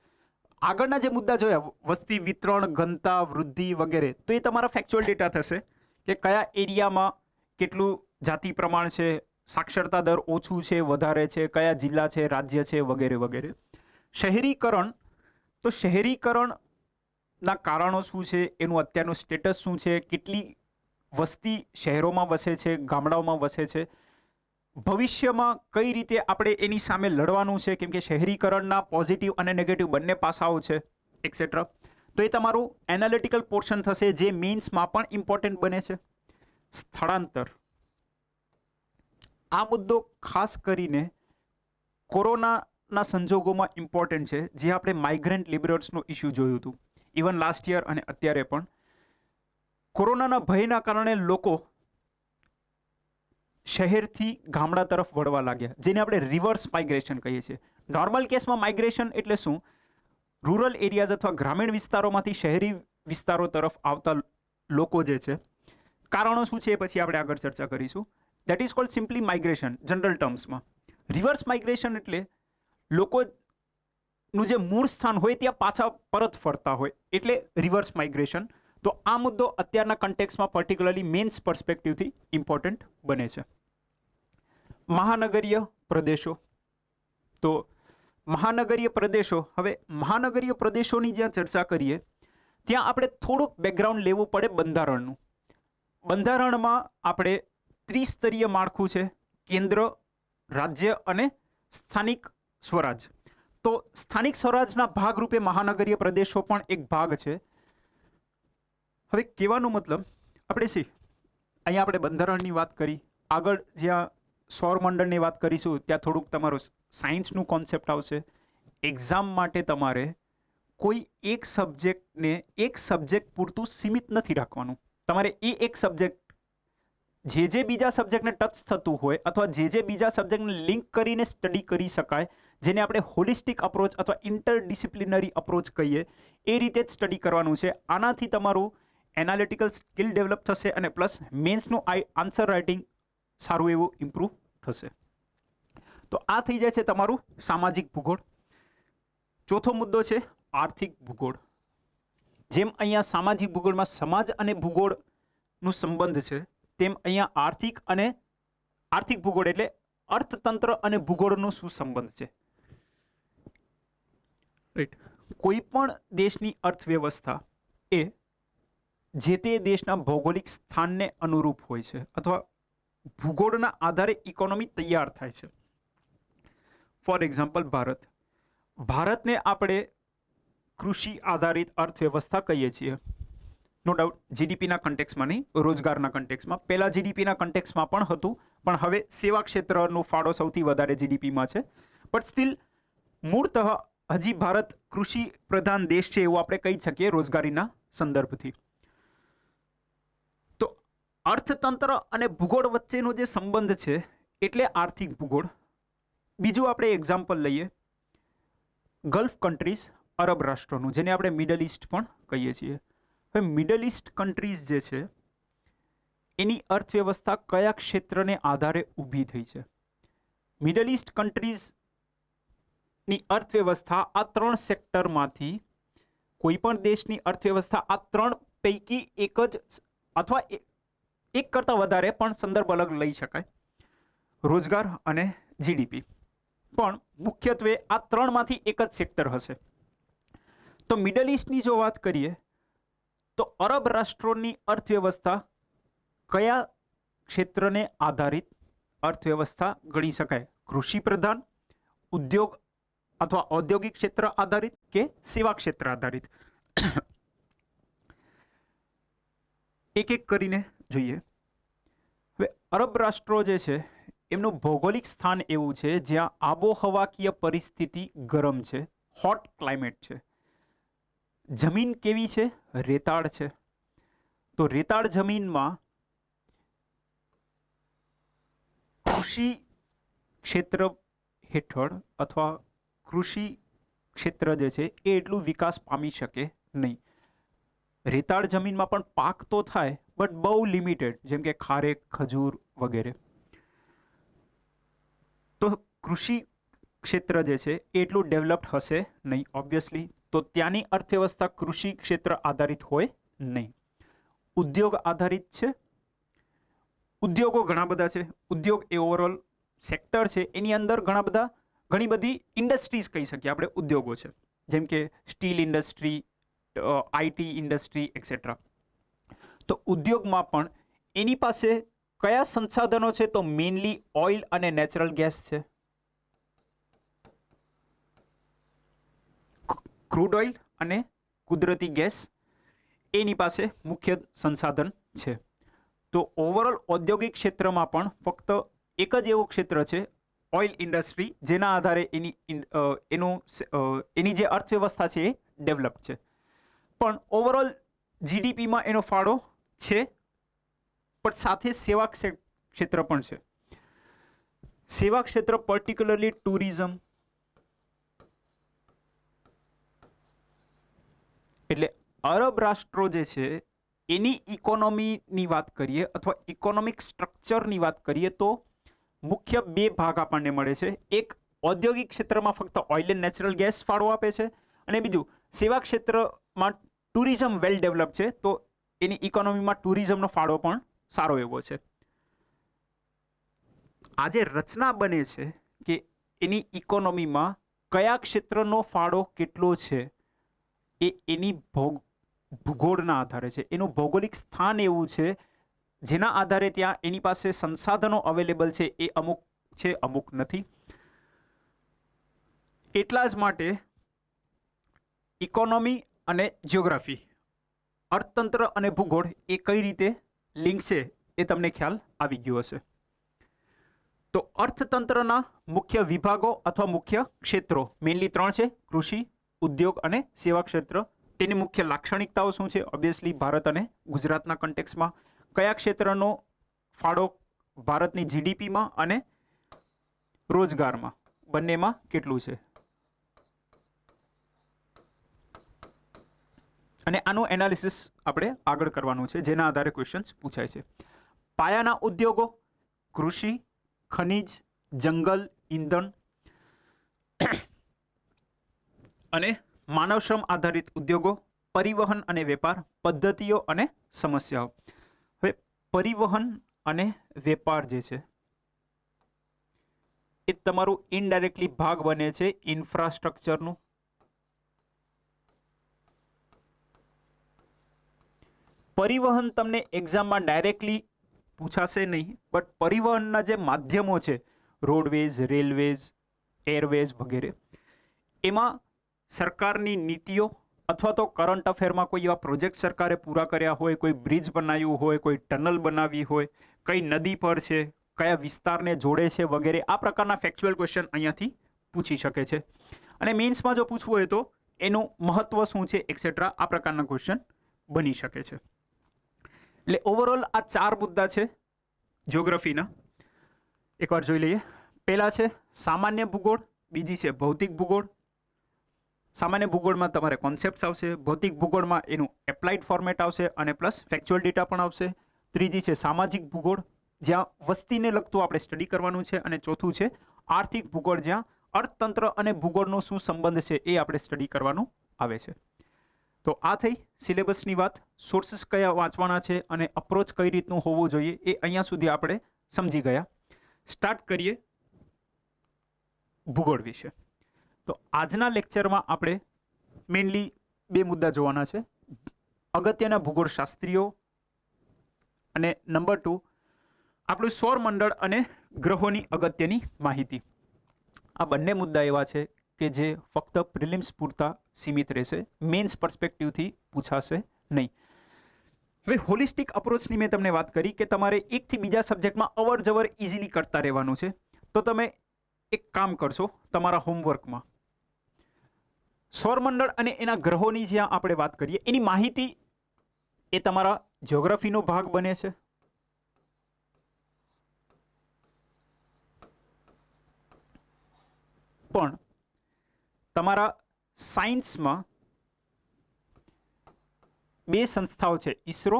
Speaker 1: આગળના જે મુદ્દા જોયા, વસ્તી વિતરણ, ઘનતા, વૃદ્ધિ વગેરે, તો એ તમારા ફેક્ચ્યુઅલ ડેટા થશે કે કયા એરિયામાં કેટલું જાતિ પ્રમાણ છે, સાક્ષરતા દર ઓછું છે, વધારે છે, કયા જિલ્લા છે, રાજ્ય છે વગેરે વગેરે. શહેરીકરણ, તો શહેરીકરણના કારણો શું છે, એનું અત્યારનું સ્ટેટસ શું છે, કેટલી વસ્તી શહેરોમાં વસે છે, ગામડાઓમાં વસે છે, ભવિષ્યમાં કઈ રીતે આપણે એની સામે લડવાનું છે, કેમ કે શહેરીકરણના પોઝિટિવ અને નેગેટિવ બંને પાસાઓ છે એક્સેટ્રા. તો એ તમારું એનાલિટિકલ પોર્શન થશે, જે મેઇન્સમાં પણ ઇમ્પોર્ટન્ટ બને છે. સ્થળાંતર, આ મુદ્દો ખાસ કરીને કોરોનાના સંજોગોમાં ઇમ્પોર્ટન્ટ છે, જે આપણે માઇગ્રન્ટ લેબરર્સનો ઇસ્યુ જોયું હતું ઇવન લાસ્ટ યર અને અત્યારે પણ. કોરોનાના ભયના કારણે લોકો શહેરથી ગામડા તરફ વળવા લાગ્યા, જેને આપણે રિવર્સ માઇગ્રેશન કહીએ છીએ. નોર્મલ કેસમાં માઇગ્રેશન એટલે શું? રૂરલ એરિયાઝ અથવા ગ્રામીણ વિસ્તારોમાંથી શહેરી વિસ્તારો તરફ આવતા લોકો જે છે, કારણો શું છે એ પછી આપણે આગળ ચર્ચા કરીશું. That is called simply migration general ટર્મ્સમાં. રિવર્સ માઇગ્રેશન એટલે લોકોનું જે મૂળ સ્થાન હોય ત્યાં પાછા પરત ફરતા હોય, એટલે રિવર્સ માઇગ્રેશન. તો આ મુદ્દો અત્યારના કન્ટેક્સમાં પર્ટિક્યુલરલી મેન્સ પર્સપેક્ટિવથી ઇમ્પોર્ટન્ટ બને છે. મહાનગરીય પ્રદેશો, તો મહાનગરીય પ્રદેશો, હવે મહાનગરીય પ્રદેશોની જ્યાં ચર્ચા કરીએ ત્યાં આપણે થોડુંક બેકગ્રાઉન્ડ લેવું પડે બંધારણનું. બંધારણમાં આપણે ત્રિસ્તરીય માળખું છે, કેન્દ્ર, રાજ્ય અને સ્થાનિક સ્વરાજ. તો સ્થાનિક સ્વરાજના ભાગરૂપે મહાનગરીય પ્રદેશો પણ એક ભાગ છે. હવે કહેવાનો મતલબ આપણે અહીંયા આપણે બંધારણની વાત કરી, આગળ જ્યાં સૌરમંડળની વાત કરીશું ત્યાં થોડુંક તમારું સાયન્સનું કોન્સેપ્ટ આવશે. એક્ઝામ માટે તમારે કોઈ એક સબ્જેક્ટને એક સબ્જેક્ટ પૂરતું સીમિત નથી રાખવાનું. તમારે એ એક સબ્જેક્ટ જે બીજા સબ્જેક્ટને ટચ થતું હોય અથવા જે બીજા સબ્જેક્ટને લિંક કરીને સ્ટડી કરી શકાય, જેને આપણે હોલિસ્ટિક અપ્રોચ અથવા ઇન્ટરડિસિપ્લિનરી અપ્રોચ કહીએ, એ રીતે જ સ્ટડી કરવાનું છે. આનાથી તમારું એનાલિટિકલ સ્કિલ ડેવલપ થશે અને પ્લસ મેન્સનું આન્સર રાઇટિંગ સારું એવું ઇમ્પ્રૂવ થશે. તો આ થઈ જાય છે તમારું સામાજિક ભૂગોળ. ચોથો મુદ્દો છે આર્થિક ભૂગોળ. જેમ અહીંયા સામાજિક ભૂગોળમાં સમાજ અને ભૂગોળનું સંબંધ છે, તેમ અહીંયા આર્થિક ભૂગોળ એટલે અર્થતંત્ર અને ભૂગોળનો શું સંબંધ છે. રાઈટ. કોઈ પણ દેશની અર્થવ્યવસ્થા એ જે તે દેશના ભૌગોલિક સ્થાનને અનુરૂપ હોય છે અથવા ભૂગોળના આધારે ઇકોનોમી તૈયાર થાય છે. ફોર એક્ઝામ્પલ ભારતને આપણે કૃષિ આધારિત અર્થવ્યવસ્થા કહીએ છીએ. નો ડાઉટ જીડીપીના કન્ટેક્સમાં નહીં, રોજગારના કન્ટેક્સમાં. પહેલાં જીડીપીના કન્ટેક્સમાં પણ હતું, પણ હવે સેવા ક્ષેત્રનો ફાળો સૌથી વધારે જીડીપીમાં છે. બટ સ્ટીલ મૂળતઃ હજી ભારત કૃષિ પ્રધાન દેશ છે એવું આપણે કહી શકીએ રોજગારીના સંદર્ભથી. તો અર્થતંત્ર અને ભૂગોળ વચ્ચેનો જે સંબંધ છે એટલે આર્થિક ભૂગોળ. બીજું આપણે એક્ઝામ્પલ લઈએ ગલ્ફ કન્ટ્રીઝ, અરબ રાષ્ટ્રોનું, જેને આપણે મિડલ ઇસ્ટ પણ કહીએ છીએ. હવે મિડલ ઇસ્ટ કન્ટ્રીઝ જે છે એની અર્થવ્યવસ્થા કયા ક્ષેત્રને આધારે ઊભી થઈ છે? મિડલ ઇસ્ટ કન્ટ્રીઝની અર્થવ્યવસ્થા આ ત્રણ સેક્ટરમાંથી કોઈ પણ દેશની અર્થવ્યવસ્થા આ ત્રણ પૈકી એક જ અથવા એક કરતાં વધારે પણ સંદર્ભ અલગ લઈ શકાય, રોજગાર અને જીડીપી. પણ મુખ્યત્વે આ ત્રણમાંથી એક જ સેક્ટર હશે. તો મિડલ ઇસ્ટની જો વાત કરીએ તો અરબ રાષ્ટ્રોની અર્થવ્યવસ્થા કયા ક્ષેત્રને આધારિત અર્થવ્યવસ્થા ગણી શકાય? કૃષિ પ્રધાન, ઉદ્યોગ અથવા ઔદ્યોગિક ક્ષેત્ર આધારિત કે સેવા ક્ષેત્ર આધારિત? એક એક કરીને જોઈએ. હવે અરબ રાષ્ટ્રો જે છે એમનું ભૌગોલિક સ્થાન એવું છે જ્યાં આબોહવાકીય પરિસ્થિતિ ગરમ છે, હોટ ક્લાઇમેટ છે. જમીન કેવી છે? રેતાળ છે. તો રેતાળ જમીનમાં કૃષિ ક્ષેત્ર હેઠળ અથવા કૃષિ ક્ષેત્ર જે છે એ એટલું વિકાસ પામી શકે નહીં. રેતાળ જમીનમાં પણ પાક તો થાય બટ બહુ લિમિટેડ, જેમ કે ખારેક, ખજૂર વગેરે. તો કૃષિ ક્ષેત્ર જે છે એ એટલું ડેવલપ્ડ હશે નહીં ઓબ્વિયસલી. તો ત્યાંની અર્થવ્યવસ્થા કૃષિ ક્ષેત્ર આધારિત હોય નહીં, ઉદ્યોગ આધારિત છે. ઉદ્યોગો ઘણા બધા છે. ઉદ્યોગ એ ઓવરઓલ સેક્ટર છે, એની અંદર ઘણી બધી ઇન્ડસ્ટ્રીઝ કહી શકીએ આપણે ઉદ્યોગો છે, જેમ કે steel industry, IT industry et cetera. તો ઉદ્યોગમાં પણ એની પાસે કયા સંસાધનો છે? તો મેઇનલી ઓઇલ અને નેચરલ ગેસ છે. ક્રૂડ ઓઇલ અને કુદરતી ગેસ એની પાસે મુખ્ય સંસાધન છે. તો ઓવરઓલ ઔદ્યોગિક ક્ષેત્રમાં પણ ફક્ત એક જ એવું ક્ષેત્ર છે ઓઇલ ઇન્ડસ્ટ્રી જેના આધારે એની જે અર્થવ્યવસ્થા છે એ ડેવલપ છે. પણ ઓવરઓલ જીડીપીમાં એનો ફાળો છે, પણ સાથે સેવા ક્ષેત્ર પણ છે. સેવા ક્ષેત્ર પર્ટિક્યુલરલી ટુરિઝમ, એટલે અરબ રાષ્ટ્રો જે છે એની ઇકોનોમીની વાત કરીએ અથવા ઇકોનોમિક સ્ટ્રક્ચરની વાત કરીએ તો મુખ્ય બે ભાગ આપણને મળે છે. એક ઔદ્યોગિક ક્ષેત્રમાં ફક્ત ઓઇલ એન્ડ નેચરલ ગેસ ફાળો આપે છે, અને બીજું સેવા ક્ષેત્રમાં ટુરિઝમ વેલ ડેવલપ છે, તો એની ઇકોનોમીમાં ટુરિઝમનો ફાળો પણ સારો એવો છે. આ જે રચના બને છે કે એની ઇકોનોમીમાં કયા ક્ષેત્રનો ફાળો કેટલો છે એ એની ભૂગોળના આધારે છે. એનું ભૌગોલિક સ્થાન એવું છે જેના આધારે ત્યાં એની પાસે સંસાધનો અવેલેબલ છે એ અમુક છે, અમુક નથી. એટલા જ માટે ઇકોનોમી અને જિયોગ્રાફી, અર્થતંત્ર અને ભૂગોળ એ કઈ રીતે લિંક છે એ તમને ખ્યાલ આવી ગયો હશે. તો અર્થતંત્રના મુખ્ય વિભાગો અથવા મુખ્ય ક્ષેત્રો મેઇનલી 3 છે: કૃષિ, ઉદ્યોગ અને સેવા ક્ષેત્ર. તેની મુખ્ય લાક્ષણિકતાઓ શું છે? ઓબ્વિયસલી ભારત અને ગુજરાતના કન્ટેક્સમાં કયા ક્ષેત્રનો ફાળો ભારતની જીડીપીમાં અને રોજગારમાં બંનેમાં કેટલું છે, અને આનું એનાલિસિસ આપણે આગળ કરવાનું છે જેના આધારે ક્વેશ્ચન્સ પૂછાય છે. પાયાના ઉદ્યોગો કૃષિ, ખનિજ, જંગલ, ઈંધણ અને માનવશ્રમ આધારિત ઉદ્યોગો, પરિવહન અને વેપાર, પદ્ધતિઓ અને સમસ્યાઓ. હવે પરિવહન અને વેપાર જે છે એ તમારું ઇનડાયરેક્ટલી ભાગ બને છે ઇન્ફ્રાસ્ટ્રક્ચરનું. પરિવહન તમને એક્ઝામમાં ડાયરેક્ટલી પૂછાશે નહીં, બટ પરિવહનના જે માધ્યમો છે રોડવેઝ, રેલવેઝ, એરવેઝ વગેરે, એમાં સરકારની નીતિઓ અથવા તો કરંટ અફેરમાં કોઈ એવા પ્રોજેક્ટ સરકારે પૂરા કર્યા હોય, કોઈ બ્રિજ બનાવ્યું હોય, કોઈ ટનલ બનાવી હોય, કઈ નદી પર છે, કયા વિસ્તારને જોડે છે વગેરે, આ પ્રકારના ફેક્ચ્યુઅલ ક્વેશ્ચન અહીંયાથી પૂછી શકે છે. અને મેઇન્સમાં જો પૂછવું હોય તો એનું મહત્વ શું છે એક્સેટ્રા, આ પ્રકારના ક્વેશ્ચન બની શકે છે. એટલે ઓવરઓલ આ 4 મુદ્દા છે જિયોગ્રાફીના. એકવાર જોઈ લઈએ. પહેલા છે સામાન્ય ભૂગોળ, બીજી છે ભૌતિક ભૂગોળ. સામાન્ય ભૂગોળમાં તમારે કોન્સેપ્ટ્સ આવશે, ભૌતિક ભૂગોળમાં એનું એપ્લાઇડ ફોર્મેટ આવશે અને પ્લસ ફેક્ચ્યુઅલ ડેટા પણ આવશે. ત્રીજી છે સામાજિક ભૂગોળ, જ્યાં વસ્તીને લગતું આપણે સ્ટડી કરવાનું છે, અને ચોથું છે આર્થિક ભૂગોળ, જ્યાં અર્થતંત્ર અને ભૂગોળનો શું સંબંધ છે એ આપણે સ્ટડી કરવાનું આવે છે. તો આ થઈ સિલેબસની વાત, સોર્સિસ કયા વાંચવાના છે અને અપ્રોચ કઈ રીતનું હોવું જોઈએ એ અહીંયા સુધી આપણે સમજી ગયા. સ્ટાર્ટ કરીએ ભૂગોળ વિશે. તો આજના લેક્ચરમાં આપણે મેઇનલી 2 મુદ્દા જોવાના છે: અગત્યના ભૂગોળશાસ્ત્રીઓ અને નંબર 2 આપણું સૌરમંડળ અને ગ્રહોની અગત્યની માહિતી. આ બંને મુદ્દા એવા છે કે જે ફક્ત પ્રિલિમ્સ પૂરતા સીમિત રહેશે, મેઇન્સ પર્સપેક્ટિવથી પૂછાશે નહીં. હવે હોલિસ્ટિક અપ્રોચની મેં તમને વાત કરી કે તમારે એકથી બીજા સબ્જેક્ટમાં અવર જવર ઇઝીલી કરતા રહેવાનું છે. તો તમે એક કામ કરશો તમારા હોમવર્કમાં, સૌરમંડળ અને એના ગ્રહોની જ્યાં આપણે વાત કરીએ એની માહિતી એ તમારા જિયોગ્રાફીનો ભાગ બને છે. પણ તમારા સાયન્સમાં 2 સંસ્થાઓ છે, ઈસરો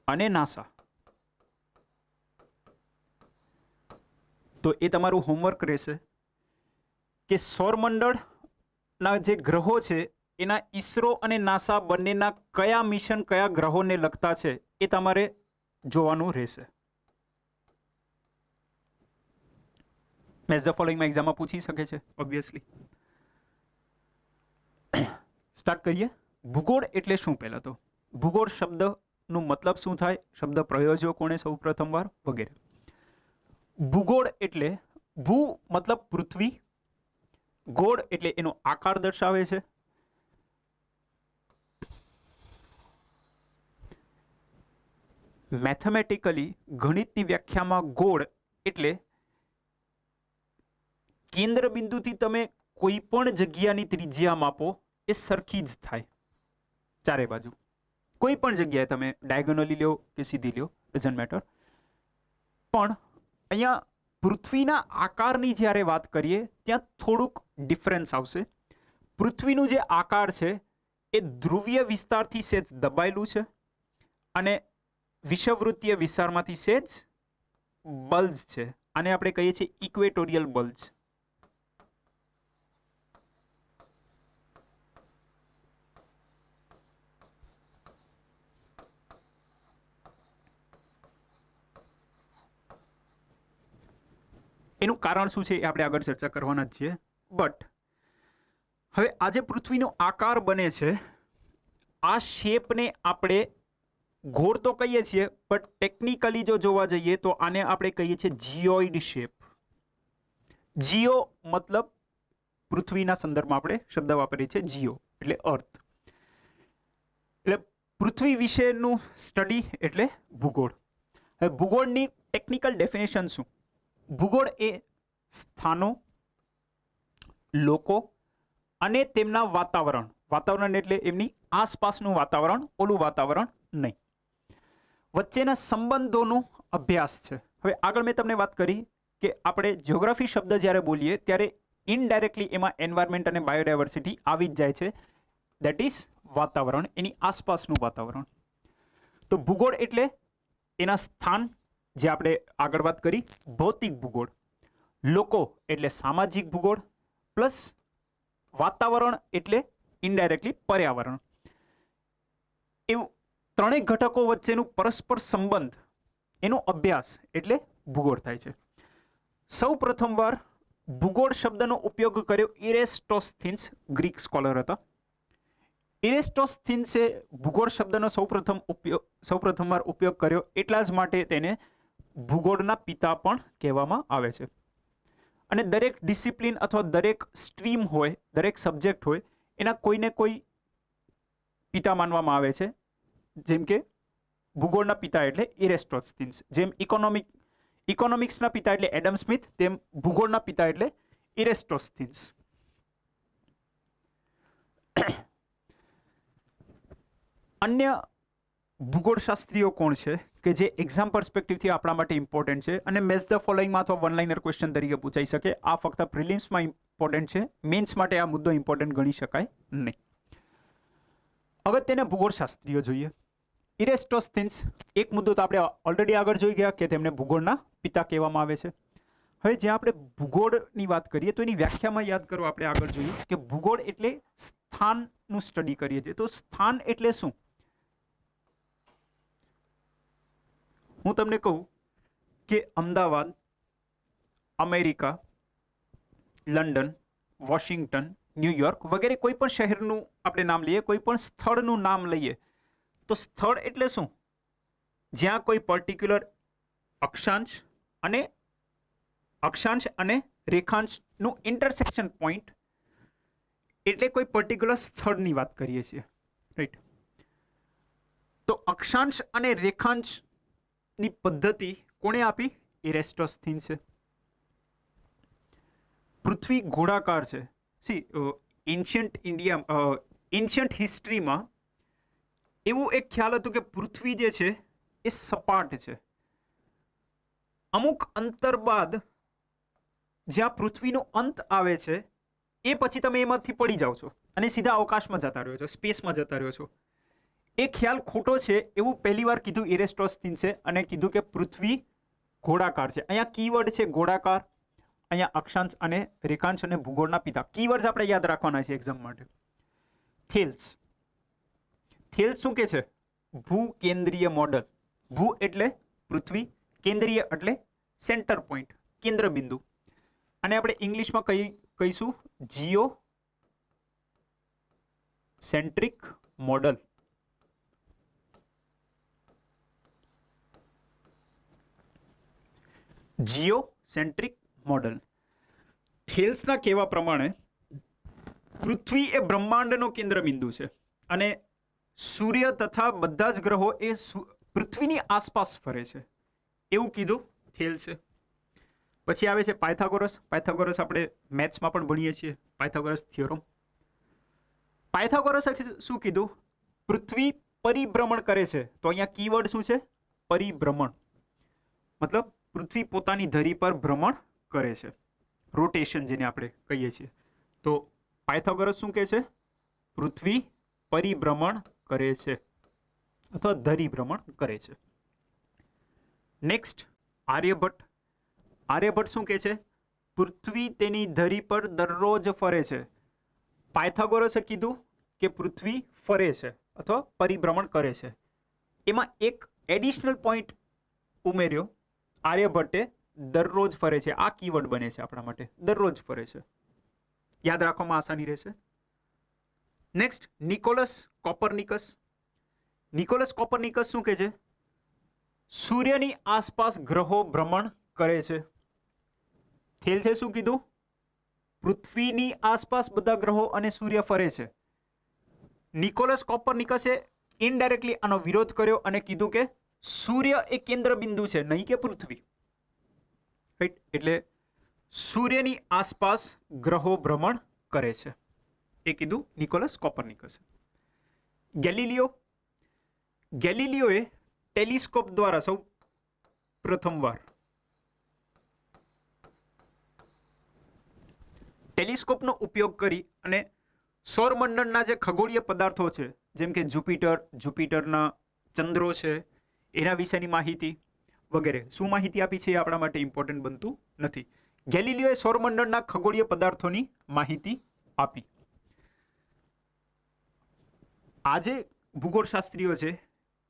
Speaker 1: અને નાસા. તો એ તમારું હોમવર્ક રહેશે કે સૌરમંડળના જે ગ્રહો છે એના ઈસરો અને નાસા બંનેના કયા મિશન કયા ગ્રહોને લગતા છે એ તમારે જોવાનું રહેશે. મેચ ધ ફોલોઈંગમાં એક્ઝામમાં પૂછી શકે છે ઓબ્વિયસલી. સ્ટાર્ટ કરીએ. ભૂગોળ એટલે શું? પહેલા તો ભૂગોળ શબ્દ નો મતલબ શું થાય, શબ્દ પ્રયોજ્યો કોણે સૌ પ્રથમવાર વગેરે. ભૂગોળ એટલે ભૂ મતલબ પૃથ્વી, ગોળ એટલે એનો આકાર દર્શાવે છે. મેથેમેટિકલી ગણિતની વ્યાખ્યામાં ગોળ એટલે કેન્દ્ર બિંદુથી તમે કોઈ પણ જગ્યાની ત્રિજ્યા માપો એ સરખી જ થાય ચારે બાજુ. કોઈ પણ જગ્યાએ તમે ડાયગોનલી લ્યો કે સીધી લ્યો, ડઝન્ટ મેટર. પણ અહીંયા પૃથ્વીના આકારની જ્યારે વાત કરીએ ત્યાં થોડુંક ડિફરન્સ આવશે. પૃથ્વીનું જે આકાર છે એ ધ્રુવીય વિસ્તારથી સેજ દબાયેલું છે અને વિષવવૃત્તીય વિસ્તારમાંથી સેજ બલ્જ છે. આને આપણે કહીએ છીએ ઇક્વેટોરિયલ બલ્જ. એનું કારણ શું છે એ આપણે આગળ ચર્ચા કરવાના જ છીએ. બટ હવે આજે પૃથ્વીનો આકાર બને છે, આ શેપને આપણે ગોળ તો કહીએ છીએ, બટ ટેકનિકલી જો જોવા જઈએ તો આને આપણે કહીએ છીએ જીઓઇડ શેપ. જીઓ મતલબ પૃથ્વીના સંદર્ભમાં આપણે શબ્દ વાપરીએ છીએ જીઓ એટલે અર્થ. એટલે પૃથ્વી વિશેનું સ્ટડી એટલે ભૂગોળ. હવે ભૂગોળની ટેકનિકલ ડેફિનેશન શું? ભૂગોળ એ સ્થાનો, લોકો અને તેમના વાતાવરણ, વાતાવરણ એટલે એમની આસપાસનું વાતાવરણ, ઓલું વાતાવરણ નહીં, વચ્ચેના સંબંધોનો અભ્યાસ છે. હવે આગળ મેં તમને વાત કરી કે આપણે જ્યોગ્રાફી શબ્દ જ્યારે બોલીએ ત્યારે ઇનડાયરેક્ટલી એમાં એન્વાયરમેન્ટ અને બાયોડાયવર્સિટી આવી જ જાય છે. દેટ ઇઝ વાતાવરણ, એની આસપાસનું વાતાવરણ. તો ભૂગોળ એટલે એના સ્થાન, જે આપણે આગળ વાત કરી ભૌતિક ભૂગોળ, લોકો એટલે સામાજિક ભૂગોળ, પ્લસ વાતાવરણ એટલે ઇનડાયરેક્ટલી પર્યાવરણ. એવું ત્રણેય ઘટકો વચ્ચેનું પરસ્પર સંબંધ, એનો અભ્યાસ એટલે ભૂગોળ થાય છે. સૌ પ્રથમવાર ભૂગોળ શબ્દનો ઉપયોગ કર્યો ઇરેસ્ટોસ્થીન્સ, ગ્રીક સ્કોલર હતા. ઇરેસ્ટોસ્થીન્સે ભૂગોળ શબ્દનો સૌપ્રથમવાર ઉપયોગ કર્યો એટલા જ માટે તેને ભૂગોળના પિતા પણ કહેવામાં આવે છે. અને દરેક ડિસિપ્લિન અથવા દરેક સ્ટ્રીમ હોય, દરેક સબ્જેક્ટ હોય, એના કોઈને કોઈ પિતા માનવામાં આવે છે. જેમ કે ભૂગોળના પિતા એટલે ઇરેસ્ટોસ્થીન્સ, જેમ ઇકોનોમિક્સના પિતા એટલે એડમ સ્મિથ, તેમ ભૂગોળના પિતા એટલે ઇરેસ્ટોસ્થીન્સ. અન્ય ભૂગોળશાસ્ત્રીઓ કોણ છે કે જે એક્ઝામ પર્સપેક્ટિવથી આપણા માટે ઇમ્પોર્ટન્ટ છે અને મેચ ધ ફોલોઈંગમાં અથવા વન લાઇનર ક્વેશ્ચન તરીકે પૂછાઈ શકે? આ ફક્ત પ્રિલિમ્સમાં ઇમ્પોર્ટન્ટ છે, મેન્સ માટે આ મુદ્દો ઇમ્પોર્ટન્ટ ગણી શકાય નહીં. અગત્યના ભૂગોળશાસ્ત્રીઓ જોઈએ. ઇરેસ્ટોસ્થીન્સ, એક મુદ્દો તો આપણે ઓલરેડી આગળ જોઈ ગયા કે તેમને ભૂગોળના પિતા કહેવામાં આવે છે. હવે જ્યાં આપણે ભૂગોળની વાત કરીએ તો એની વ્યાખ્યામાં યાદ કરો, આપણે આગળ જોયું કે ભૂગોળ એટલે સ્થાનનું સ્ટડી કરીએ છીએ. તો સ્થાન એટલે શું? હું તમને કહું કે Ahmedabad, America, London, Washington, New York વગેરે કોઈ પણ શહેરનું આપણે નામ લઈએ, કોઈ પણ સ્થળનું નામ લઈએ, તો સ્થળ એટલે શું? જ્યાં કોઈ પર્ટિક્યુલર અક્ષાંશ અને રેખાંશનું ઇન્ટરસેક્શન પોઈન્ટ, એટલે કોઈ પર્ટિક્યુલર સ્થળની વાત કરીએ છીએ, રાઈટ? તો અક્ષાંશ અને રેખાંશની પદ્ધતિ કોણે આપી? ઇરેસ્ટોસ્થીન્સે. પૃથ્વી ગોળાકાર છે. સી એન્શિયન્ટ હિસ્ટ્રીમાં એવું એક ખ્યાલ હતું કે પૃથ્વી જે છે એ સપાટ છે. અમુક અંતર બાદ જ્યાં પૃથ્વીનો અંત આવે છે એ પછી તમે એમાંથી પડી જાઓ છો અને સીધા અવકાશમાં જતા રહ્યો છો, સ્પેસમાં જતા રહ્યો છો. એ ખ્યાલ ખોટો છે એવું પહેલી વાર કીધું ઇરેસ્ટોસ્થીન્સે અને કીધું કે પૃથ્વી ગોળાકાર છે. અહીંયા કીવર્ડ છે ગોળાકાર, અહીંયા અક્ષાંશ અને રેખાંશ અને ભૂગોળના પિતા. કીવર્ડ્સ આપણે યાદ રાખવાના છે એક્ઝામ માટે. થેલ્સ, થેલ્સ શું કે છે? ભૂ કેન્દ્રીય મોડલ. ભૂ એટલે પૃથ્વી, કેન્દ્રીય એટલે સેન્ટર પોઈન્ટ, કેન્દ્ર બિંદુ. અને આપણે ઇંગ્લિશમાં કહીશું જીઓ સેન્ટ્રિક મોડલ. જીઓસેન્ટ્રિક મોડલ. થેલ્સના કહેવા પ્રમાણે પૃથ્વી એ બ્રહ્માંડનો કેન્દ્ર બિંદુ છે અને સૂર્ય તથા બધા જ ગ્રહો એ પૃથ્વીની આસપાસ ફરે છે એવું કીધું થેલ્સે. પછી આવે છે પાયથાગોરસ. પાયથાગોરસ આપણે મેથ્સમાં પણ ભણીએ છીએ, પાયથાગોરસ થિયોરમ. પાયથાગોરસે શું કીધું? પૃથ્વી પરિભ્રમણ કરે છે. તો અહીંયા કીવર્ડ શું છે? પરિભ્રમણ. મતલબ પૃથ્વી પોતાની ધરી પર ભ્રમણ કરે છે, રોટેશન જેને આપણે કહીએ છીએ. તો પાયથાગોરસ શું કહે છે? પૃથ્વી પરિભ્રમણ કરે છે અથવા ધરી ભ્રમણ કરે છે. નેક્સ્ટ આર્યભટ્ટ. આર્યભટ્ટ શું કહે છે? પૃથ્વી તેની ધરી પર દરરોજ ફરે છે. પાયથાગોરસે કીધું કે પૃથ્વી ફરે છે અથવા પરિભ્રમણ કરે છે. એમાં એક એડિશનલ પોઈન્ટ ઉમેર્યો આર્યભટ્ટે, દરરોજ ફરે છે. આ કીવર્ડ બને છે આપણા માટે, દરરોજ ફરે છે. યાદ રાખવામાં આસાની રહેશે. Next Nicolas Copernicus. Nicolas Copernicus શું કહે છે? સૂર્યની આસપાસ ગ્રહો ભ્રમણ કરે છે. થેલ્સે શું કીધું? પૃથ્વીની આસપાસ બધા ગ્રહો અને સૂર્ય ફરે છે. નિકોલસ કોપરનિકસે ઇનડાયરેક્ટલી આનો વિરોધ કર્યો અને કીધું કે સૂર્ય એ કેન્દ્ર બિંદુ છે, નહીં કે પૃથ્વી. રાઈટ? એટલે સૂર્યની આસપાસ ગ્રહો ભ્રમણ કરે છે એ કીધું નિકોલસ કોપરનિકસે. ગેલિલિયો. ગેલિલિયોએ ટેલિસ્કોપ દ્વારા સૌ પ્રથમવાર ટેલિસ્કોપનો ઉપયોગ કરી અને સૌરમંડળના જે ખગોળીય પદાર્થો છે, જેમ કે જુપિટરના ચંદ્રો છે, એના વિશેની માહિતી વગેરે શું માહિતી આપી છે એ આપણા માટે ઇમ્પોર્ટન્ટ બનતું નથી. ગેલિલિયોએ સૌરમંડળના ખગોળીય પદાર્થોની માહિતી આપી. આજે ભૂગોળશાસ્ત્રીઓ છે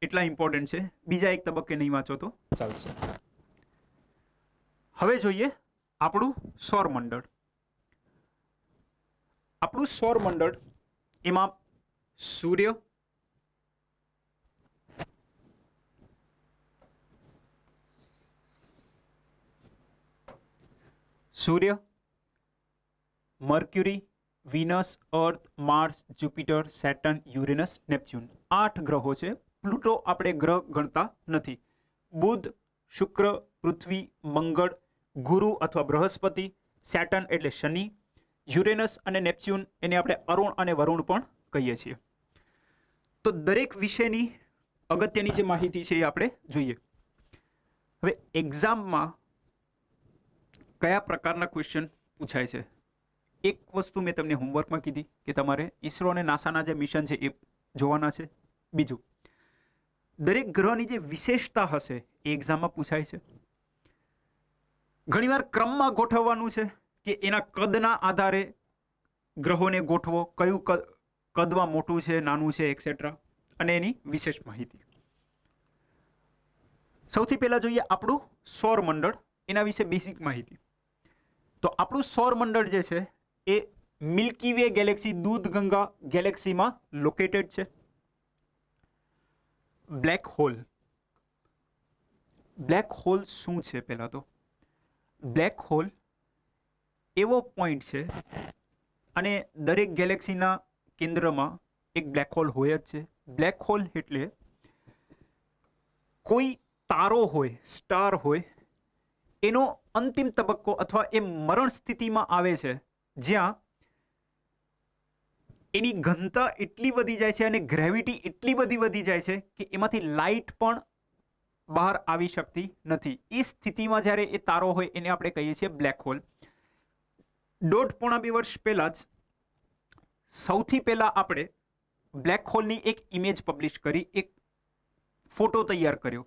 Speaker 1: એટલા ઇમ્પોર્ટન્ટ છે, બીજા એક તબક્કે નહીં વાંચો તો ચાલશે. હવે જોઈએ આપણું સૌરમંડળ. આપણું સૌરમંડળ એમાં સૂર્ય, મર્ક્યુરી, વિનસ, અર્થ, માર્સ, જુપિટર, સેટર્ન, યુરેનસ, નેપચ્યુન. 8 ગ્રહો છે. પ્લુટો આપણે ગ્રહ ગણતા નથી. બુધ, શુક્ર, પૃથ્વી, મંગળ, ગુરુ અથવા બૃહસ્પતિ, સેટર્ન એટલે શનિ, યુરેનસ અને નેપચ્યુન એને આપણે અરુણ અને વરુણ પણ કહીએ છીએ. તો દરેક વિષયની અગત્યની જે માહિતી છે એ આપણે જોઈએ. હવે એક્ઝામમાં કયા પ્રકારના ક્વેશ્ચન પૂછાય છે? એક વસ્તુ મેં તમને હોમવર્કમાં કીધી કે તમારે ઈસરો અને નાસાના જે મિશન છે એ જોવાના છે. બીજું, દરેક ગ્રહની જે વિશેષતા હશે એ એક્ઝામમાં પૂછાય છે. ઘણીવાર ક્રમમાં ગોઠવવાનું છે કે એના કદના આધારે ગ્રહોને ગોઠવો, કયું કદમાં મોટું છે, નાનું છે, એક્સેટ્રા, અને એની વિશેષ માહિતી. સૌથી પહેલા જોઈએ આપણું સૌરમંડળ, એના વિશે બેસિક માહિતી. તો આપણું સૌરમંડળ જે છે એ મિલ્કી વે ગેલેક્સી, દૂધગંગા ગેલેક્સીમાં લોકેટેડ છે. Black hole. બ્લેક હોલ શું છે? પહેલા તો બ્લેક હોલ એવો પોઈન્ટ છે અને દરેક ગેલેક્સીના કેન્દ્રમાં એક બ્લેક હોલ હોય જ છે. બ્લેક હોલ એટલે કોઈ તારો હોય, સ્ટાર હોય, એનો અંતિમ તબક્કો અથવા એ મરણ સ્થિતિમાં આવે છે જ્યાં એની ઘનતા એટલી વધી જાય છે અને ગ્રેવિટી એટલી બધી વધી જાય છે કે એમાંથી લાઇટ પણ બહાર આવી શકતી નથી. એ સ્થિતિમાં જ્યારે એ તારો હોય એને આપણે કહીએ છીએ બ્લેક હોલ. 1.5-2 વર્ષ પહેલા જ સૌથી પહેલા આપણે બ્લેક હોલની એક ઇમેજ પબ્લિશ કરી, એક ફોટો તૈયાર કર્યો.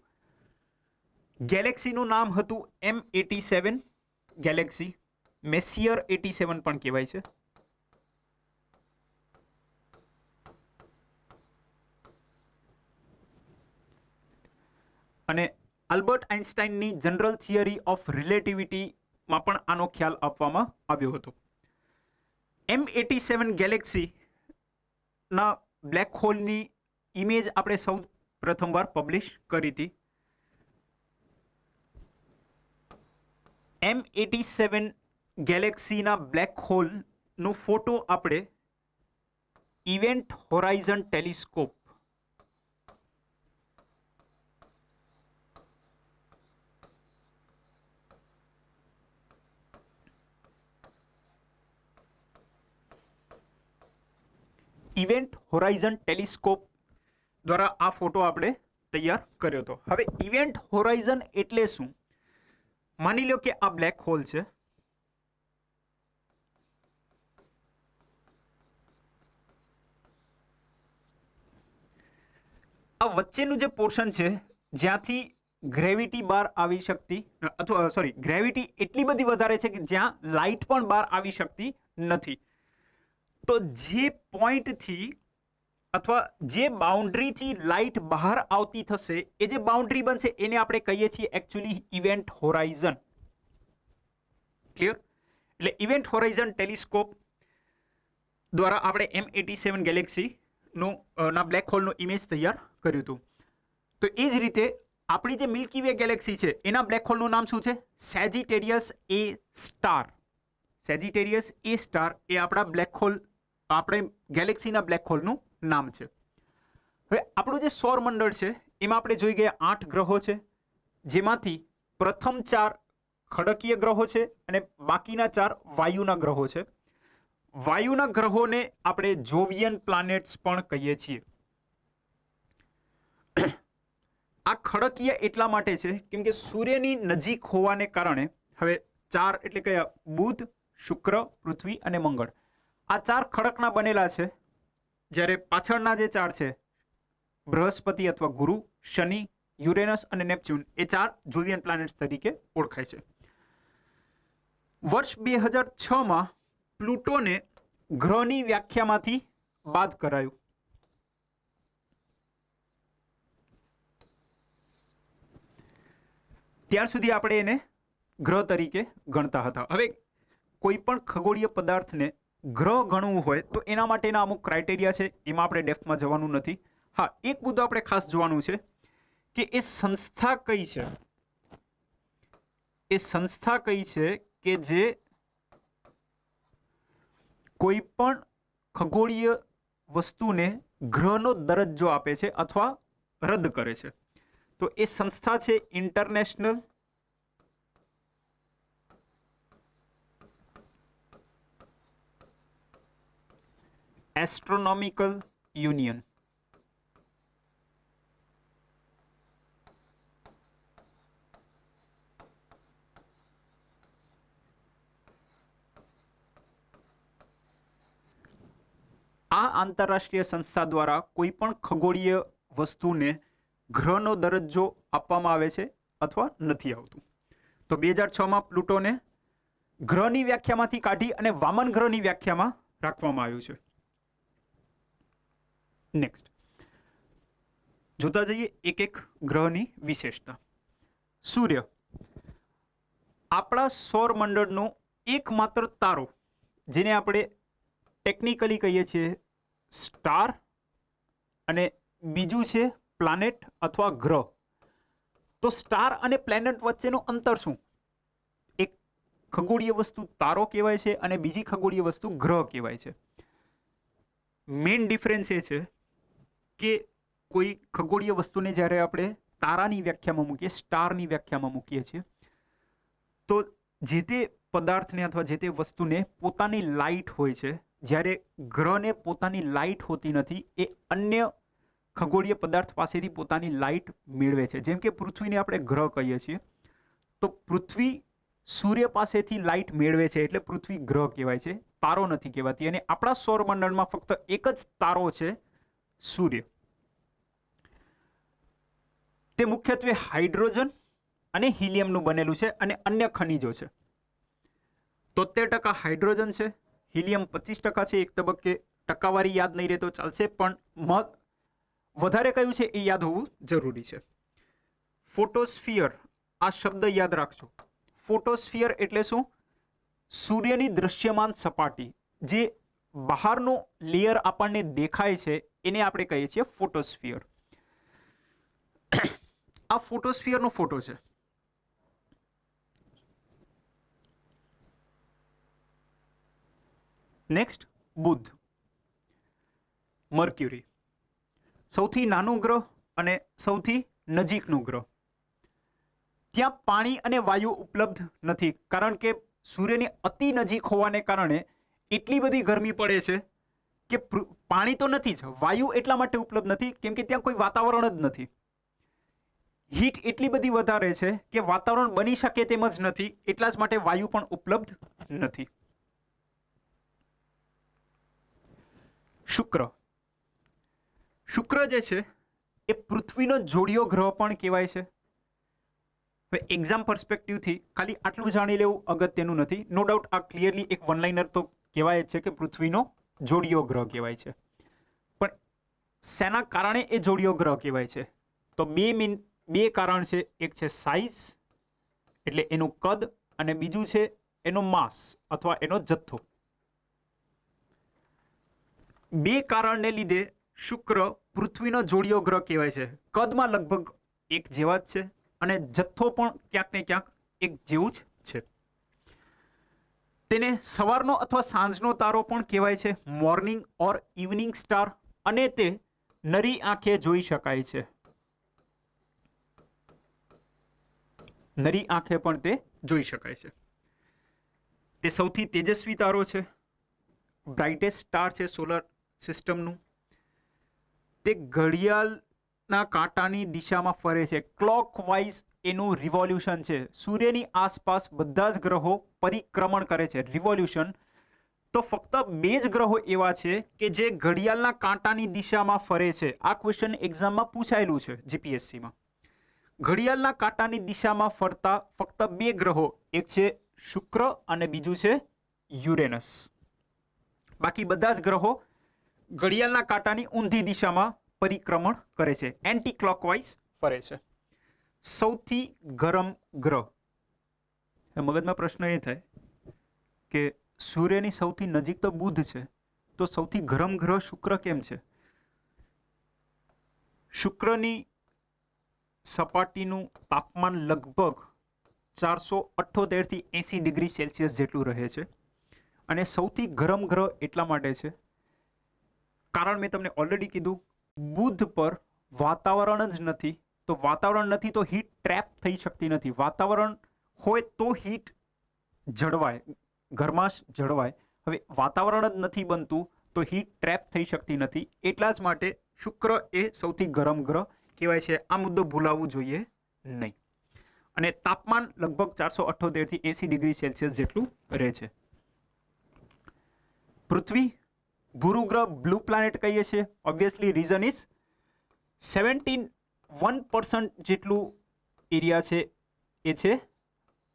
Speaker 1: ગેલેક્સીનું નામ હતું M87 ગેલેક્સી, મેસિયર 87 પણ કહેવાય છે. અને આલ્બર્ટ આઇન્સ્ટાઈનની જનરલ થિયરી ઓફ રિલેટિવિટીમાં પણ આનો ખ્યાલ આપવામાં આવ્યો હતો. M87 ગેલેક્સીના બ્લેક હોલની ઇમેજ આપણે સૌ પ્રથમવાર પબ્લિશ કરી હતી. M87 ગેલેક્સીના બ્લેક હોલનો ફોટો આપણે ઇવેન્ટ હોરાઇઝન ટેલિસ્કોપ દ્વારા આ ફોટો આપણે તૈયાર કર્યો હતો. હવે ઇવેન્ટ હોરાઇઝન એટલે શું? માની લો કે આ બ્લેક હોલ છે. આ વચ્ચેનું જે પોર્શન છે જ્યાંથી ગ્રેવિટી બહાર આવી શકતી અથવા ગ્રેવિટી એટલી બધી વધારે છે કે જ્યાં લાઇટ પણ બહાર આવી શકતી નથી. તો જે પોઈન્ટથી અથવા જે બાઉન્ડ્રીથી લાઇટ બહાર આવતી થશે એ જે બાઉન્ડ્રી બનશે એને આપણે કહીએ છીએ એકચ્યુઅલી ઇવેન્ટ હોરાઇઝન. ક્લિયર? એટલે ઇવેન્ટ હોરાઇઝન ટેલિસ્કોપ દ્વારા આપણે M87 ગેલેક્સીનું ના બ્લેક હોલનો ઇમેજ તૈયાર કર્યું હતું. તો એ જ રીતે આપણી જે મિલ્કી વે ગેલેક્સી છે એના બ્લેક હોલનું નામ શું છે? સેજિટેરિયસ એ સ્ટાર. સેજિટેરિયસ એ સ્ટાર એ આપણા બ્લેક હોલ, આપણે ગેલેક્સીના બ્લેક હોલનું નામ છે. હવે આપણું જે સૌરમંડળ છે એમાં આપણે જોઈ ગયા 8 ગ્રહો છે, જેમાંથી પ્રથમ 4 ખડકીય ગ્રહો છે અને બાકીના 4 વાયુના ગ્રહો છે. વાયુના ગ્રહોને આપણે જોવિયન પ્લાનેટ્સ પણ કહીએ છીએ. આ ખડકીય એટલા માટે છે કેમ કે સૂર્યની નજીક હોવાને કારણે, હવે 4 એટલે કયા? બુધ, શુક્ર, પૃથ્વી અને મંગળ. આ 4 ખડકના બનેલા છે, જ્યારે પાછળના જે 4 છે બૃહસ્પતિ અથવા ગુરુ, શનિ, યુરેનસ અને નેપચ્યુન એ 4 જોવિયન પ્લાનેટ્સ તરીકે ઓળખાય છે. વર્ષ 2006માં પ્લુટોને ગ્રહની વ્યાખ્યામાંથી બાદ કરાયું. ત્યાર સુધી આપણે એને ગ્રહ તરીકે ગણતા હતા. હવે કોઈ પણ ખગોળીય પદાર્થને ગ્રહ ગણવું હોય તો એના માટેના અમુક ક્રાઇટેરિયા છે, એમાં આપણે ડેપ્થમાં જવાનું નથી. હા, એક મુદ્દો આપણે ખાસ જોવાનું છે કે એ સંસ્થા કઈ છે. એ સંસ્થા કઈ છે કે જે કોઈ પણ ખગોળીય વસ્તુને ગ્રહનો દરજ્જો આપે છે અથવા રદ કરે છે. તો એ સંસ્થા છે ઇન્ટરનેશનલ એસ્ટ્રોનોમિકલ યુનિયન. આ આંતરરાષ્ટ્રીય સંસ્થા દ્વારા કોઈ પણ ખગોળીય વસ્તુને ગ્રહનો દરજ્જો આપવામાં આવે છે અથવા નથી આવતું. તો 2006માં પ્લુટોને ગ્રહની વ્યાખ્યામાંથી કાઢી અને વામન ગ્રહની વ્યાખ્યામાં રાખવામાં આવ્યું છે. નેક્સ્ટ જોતા જઈએ એક એક ગ્રહની વિશેષતા. સૂર્ય આપણા સૌરમંડળનો એકમાત્ર તારો, જેને આપણે ટેકનિકલી કહીએ છીએ સ્ટાર, અને બીજું છે પ્લાનેટ અથવા ગ્રહ. તો સ્ટાર અને પ્લેનેટ વચ્ચેનું અંતર શું? એક ખગોળીય વસ્તુ તારો કહેવાય છે અને બીજી ખગોળીય વસ્તુ ગ્રહ કહેવાય છે. મેઇન ડિફરન્સ એ છે કે કોઈ ખગોળીય વસ્તુને જ્યારે આપણે તારાની વ્યાખ્યામાં મૂકીએ, સ્ટારની વ્યાખ્યામાં મૂકીએ છીએ, તો જે તે પદાર્થને અથવા જે તે વસ્તુને પોતાની લાઇટ હોય છે, જ્યારે ગ્રહને પોતાની લાઇટ હોતી નથી. એ અન્ય ખગોળીય પદાર્થ પાસેથી પોતાની લાઇટ મેળવે છે. જેમ કે પૃથ્વીને આપણે ગ્રહ કહીએ છીએ, તો પૃથ્વી સૂર્ય પાસેથી લાઇટ મેળવે છે એટલે પૃથ્વી ગ્રહ કહેવાય છે, તારો નથી કહેવાતી. અને આપણા સૌરમંડળમાં ફક્ત એક જ તારો છે, સૂર્ય. તે મુખ્યત્વે હાઇડ્રોજન અને હિલિયમનું બનેલું છે અને અન્ય ખનિજો છે. 73% હાઇડ્રોજન છે, હિલિયમ 25% છે. એક તબક્કે ટકાવારી યાદ નહીં રહેતો ચાલશે, પણ વધારે કયું છે એ યાદ હોવું જરૂરી છે. ફોટોસ્ફિયર, આ શબ્દ યાદ રાખજો. ફોટોસ્ફિયર એટલે શું? સૂર્યની દૃશ્યમાન સપાટી, જે બહારનો લેયર આપણને દેખાય છે એને આપણે કહીએ છીએ ફોટોસ્ફિયર. આ ફોટોસ્ફિયરનો ફોટો છે. નેક્સ્ટ બુધ, મર્ક્યુરી, સૌથી નાનો ગ્રહ અને સૌથી નજીકનો ગ્રહ. ત્યાં પાણી અને વાયુ ઉપલબ્ધ નથી, કારણ કે સૂર્યની અતિ નજીક હોવાને કારણે એટલી બધી ગરમી પડે છે કે પાણી તો નથી જ, વાયુ એટલા માટે ઉપલબ્ધ નથી કેમ કે ત્યાં કોઈ વાતાવરણ જ નથી. હીટ એટલી બધી વધારે છે કે વાતાવરણ બની શકે તેમ જ નથી, એટલા જ માટે વાયુ પણ ઉપલબ્ધ નથી. શુક્ર, શુક્ર જે છે એ પૃથ્વીનો જોડિયો ગ્રહ પણ કહેવાય છે. હવે એક્ઝામ પર્સપેક્ટિવથી ખાલી આટલું જાણી લેવું અગત્યનું નથી. નો ડાઉટ આ ક્લિયરલી એક વન લાઇનર તો કહેવાય જ છે કે પૃથ્વીનો જોડિયો ગ્રહ કહેવાય છે. પણ શેના કારણે એ જોડિયો ગ્રહ કહેવાય છે? તો બે કારણ છે. એક છે સાઇઝ એટલે એનું કદ, અને બીજું છે એનો માસ અથવા એનો જથ્થો. બે કારણને લીધે શુક્ર પૃથ્વીનો જોડિયો ગ્રહ કહેવાય છે. કદમાં લગભગ એક જેવા જ છે અને જથ્થો પણ ક્યાંક ને ક્યાંક એક જેવું જ છે. તેને સવારનો અથવા સાંજનો તારો પણ કહેવાય છે, મોર્નિંગ ઓર ઇવનિંગ સ્ટાર, અને તે નરી આંખે જોઈ શકાય છે. નરી આંખે પણ તે જોઈ શકાય છે. તે સૌથી તેજસ્વી તારો છે, બ્રાઇટેસ્ટ સ્ટાર છે સોલર સિસ્ટમનું. તે ઘડિયાળના કાંટાની દિશામાં ફરે છે, ક્લોકવાઇઝ એનું રિવોલ્યુશન છે. સૂર્યની આસપાસ બધા જ ગ્રહો પરિક્રમણ કરે છે. રિવોલ્યુશન તો ફક્ત બે જ ગ્રહો એવા છે કે જે ઘડિયાળના કાંટાની દિશામાં ફરે છે. આ ક્વેશ્ચન એક્ઝામમાં પૂછાયેલું છે જીપીએસસીમાં. ઘડિયાળના કાંટાની દિશામાં ફરતા ફક્ત બે ગ્રહો, એક છે શુક્ર અને બીજું છે યુરેનસ. બાકી બધા જ ગ્રહો ઘડિયાળના કાંટાની ઊંધી દિશામાં પરિક્રમણ કરે છે, એન્ટી ક્લોકવાઇઝ ફરે છે. સૌથી ગરમ ગ્રહ, મગજમાં પ્રશ્ન એ થાય કે સૂર્યની સૌથી નજીક તો બુધ છે, તો સૌથી ગરમ ગ્રહ શુક્ર કેમ છે? શુક્રની સપાટીનું તાપમાન લગભગ 478 થી 80 ડિગ્રી સેલ્સિયસ જેટલું રહે છે. અને સૌથી ગરમ ગ્રહ એટલા માટે છે કારણ મેં તમને ઓલરેડી કીધું, બુધ પર વાતાવરણ જ નથી. તો વાતાવરણ નથી તો હીટ ટ્રેપ થઈ શકતી નથી. વાતાવરણ હોય તો હીટ જળવાય, ગરમાશ જળવાય. હવે વાતાવરણ જ નથી બનતું તો હીટ ટ્રેપ થઈ શકતી નથી. એટલા જ માટે શુક્ર એ સૌથી ગરમ ગ્રહ કહેવાય છે. આ મુદ્દો ભૂલાવવું જોઈએ નહીં. અને તાપમાન લગભગ 478 થી 80 ડિગ્રી સેલ્સિયસ જેટલું રહે છે. પૃથ્વી, ભૂરું ગ્રહ, બ્લુ પ્લાનેટ કહીએ છીએ. ઓબ્વિયસલી રીઝન ઇઝ 1% જેટલું એરિયા છે એ છે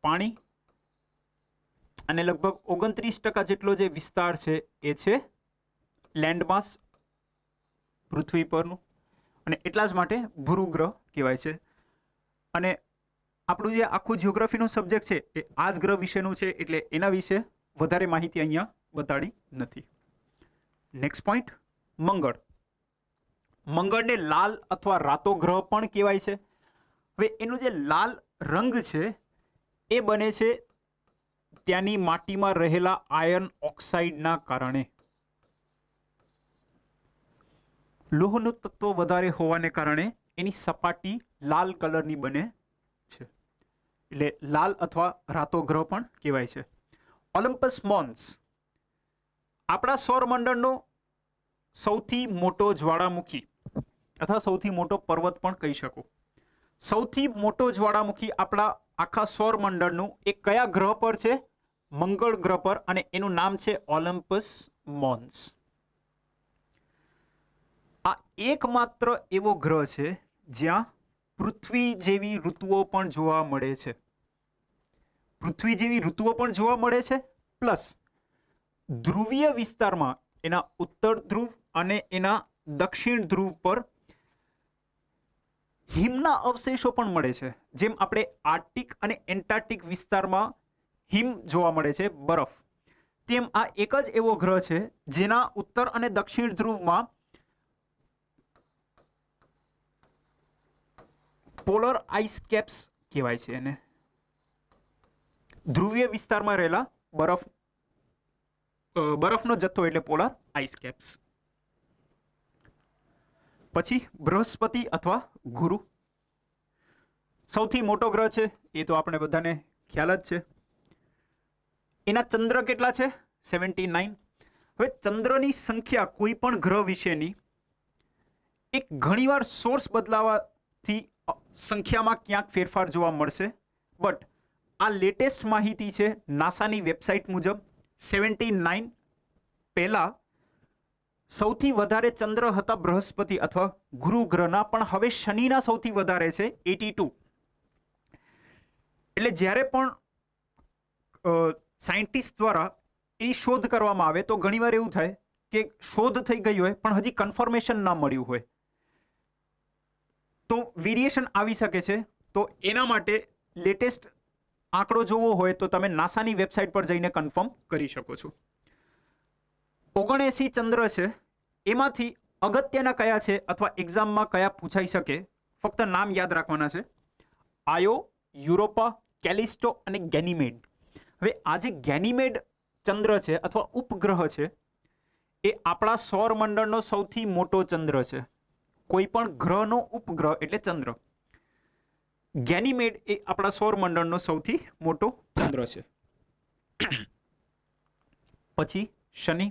Speaker 1: પાણી, અને લગભગ 29% જેટલો જે વિસ્તાર છે એ છે લેન્ડમાસ પૃથ્વી પરનું, અને એટલા જ માટે ભૂરું ગ્રહ કહેવાય છે. અને આપણું જે આખું જીઓગ્રાફીનું સબ્જેક્ટ છે એ આ જ ગ્રહ વિશેનું છે, એટલે એના વિશે વધારે માહિતી અહીંયા બતાડી નથી. નેક્સ્ટ પોઈન્ટ, મંગળ. મંગળને લાલ અથવા રાતો ગ્રહ પણ કહેવાય છે. હવે એનું જે લાલ રંગ છે એ બને છે ત્યાંની માટીમાં રહેલા આયર્ન ઓક્સાઇડના કારણે. લોહનું તત્વ વધારે હોવાને કારણે એની સપાટી લાલ કલરની બને છે, એટલે લાલ અથવા રાતો ગ્રહ પણ કહેવાય છે. ઓલિમ્પસ મોન્સ આપણા સૌરમંડળનો સૌથી મોટો જ્વાળામુખી અથવા સૌથી મોટો પર્વત પણ કહી શકો. સૌથી મોટો જ્વાળામુખી આપણા આખા સૌરમંડળનું એ કયા ગ્રહ પર છે? મંગળ ગ્રહ પર, અને એનું નામ છે ઓલિમ્પસ મોન્સ. આ એકમાત્ર એવો ગ્રહ છે જ્યાં પૃથ્વી જેવી ઋતુઓ પણ જોવા મળે છે. પૃથ્વી જેવી ઋતુઓ પણ જોવા મળે છે, પ્લસ ધ્રુવીય વિસ્તારમાં એના ઉત્તર ધ્રુવ અને એના દક્ષિણ ધ્રુવ પર હિમના અવશેષો પણ મળે છે. જેમ આપણે આર્કટિક અને એન્ટાર્કટિક વિસ્તારમાં હિમ જોવા મળે છે, બરફ, તેમ આ એક જ એવો ગ્રહ છે જેના ઉત્તર અને દક્ષિણ ધ્રુવમાં પોલર આઈસ કેપ્સ કહેવાય છે એને, ધ્રુવીય વિસ્તારમાં રહેલા બરફ બરફનો જથ્થો એટલે પોલાર આઈસ કેપ્સ. પછી બૃહસ્પતિ અથવા ગુરુ સૌથી મોટો ગ્રહ છે, એ તો આપણે બધાને ખ્યાલ જ છે. એના ચંદ્ર કેટલા છે? 79. હવે ચંદ્રની સંખ્યા કોઈ પણ ગ્રહ વિશેની એક ઘણીવાર સોર્સ બદલાવાથી સંખ્યામાં ક્યાંક ફેરફાર જોવા મળશે, બટ આ લેટેસ્ટ માહિતી છે નાસાની વેબસાઇટ મુજબ. 79 પહેલા સૌથી વધારે ચંદ્ર હતા બૃહસ્પતિ અથવા ગુરુ ગ્રહના, પણ હવે શનિના સૌથી વધારે છે 82. એટલે જ્યારે પણ સાયન્ટિસ્ટ દ્વારા એની શોધ કરવામાં આવે તો ઘણીવાર એવું થાય કે શોધ થઈ ગઈ હોય પણ હજી કન્ફર્મેશન ના મળ્યું હોય, તો વેરિએશન આવી શકે છે. તો એના માટે લેટેસ્ટ આંકડો જોવો હોય તો તમે નાસાની વેબસાઇટ પર જઈને કન્ફર્મ કરી શકો છો. 79 ચંદ્ર છે, એમાંથી અગત્યના કયા છે અથવા એક્ઝામમાં કયા પૂછાઈ શકે, ફક્ત નામ યાદ રાખવાના છે: આયો, યુરોપા, કેલિસ્ટો અને ગેનીમેડ. હવે આ જે ગેનીમેડ ચંદ્ર છે અથવા ઉપગ્રહ છે, એ આપણા સૌરમંડળનો સૌથી મોટો ચંદ્ર છે. કોઈ પણ ગ્રહનો ઉપગ્રહ એટલે ચંદ્ર. ગેનીમેડ એ આપણા સૌરમંડળનો સૌથી મોટો ચંદ્ર છે. પછી શનિ.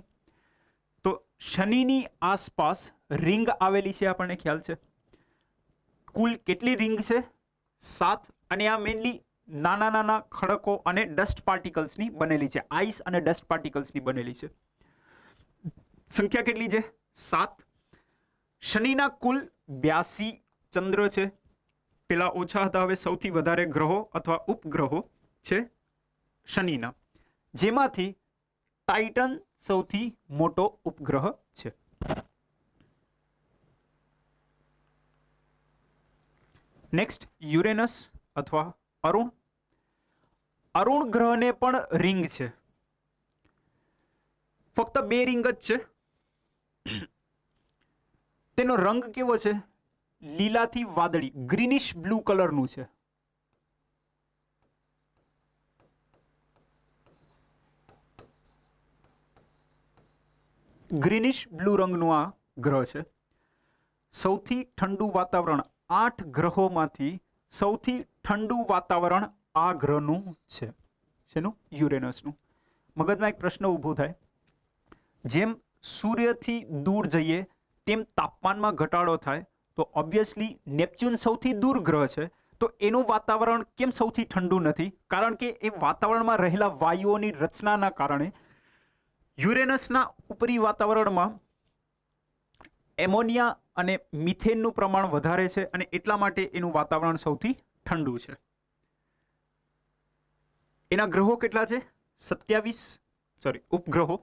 Speaker 1: તો શનિની આસપાસ રિંગ આવેલી છે, આપણને ખ્યાલ છે. કુલ કેટલી રિંગ છે? 7. અને આ મેઇનલી નાના નાના ખડકો અને ડસ્ટ પાર્ટિકલ્સની બનેલી છે, આઈસ અને ડસ્ટ પાર્ટિકલ્સની બનેલી છે. સંખ્યા કેટલી છે? 7. શનિના કુલ 82 ચંદ્ર છે. પેલા ઓછા હતા, હવે સૌથી વધારે ગ્રહો અથવા ઉપગ્રહો છે શનિના, જેમાંથી ટાઇટન સૌથી મોટો ઉપગ્રહ છે. નેક્સ્ટ યુરેનસ અથવા અરુણ. અરુણ ગ્રહને પણ રિંગ છે, ફક્ત 2 રિંગ જ છે. તેનો રંગ કેવો છે? લીલાથી વાદળી, ગ્રીનિશ બ્લુ કલરનું છે. ગ્રીનિશ બ્લુ રંગનું આ ગ્રહ છે. સૌથી ઠંડુ વાતાવરણ 8 ગ્રહોમાંથી સૌથી ઠંડુ વાતાવરણ આ ગ્રહનું છે. શેનું? યુરેનસનું. મગજમાં એક પ્રશ્ન ઊભો થાય, જેમ સૂર્યથી દૂર જઈએ તેમ તાપમાનમાં ઘટાડો થાય, તો ઓબ્વિયસલી નેપચ્યુન સૌથી દૂર ગ્રહ છે, તો એનું વાતાવરણ કેમ સૌથી ઠંડુ નથી? કારણ કે એ વાતાવરણમાં રહેલા વાયુઓની રચનાના કારણે યુરેનસના ઉપરી વાતાવરણમાં એમોનિયા અને મિથેનનું પ્રમાણ વધારે છે, અને એટલા માટે એનું વાતાવરણ સૌથી ઠંડુ છે. એના ગ્રહો કેટલા છે? 27 ઉપગ્રહો.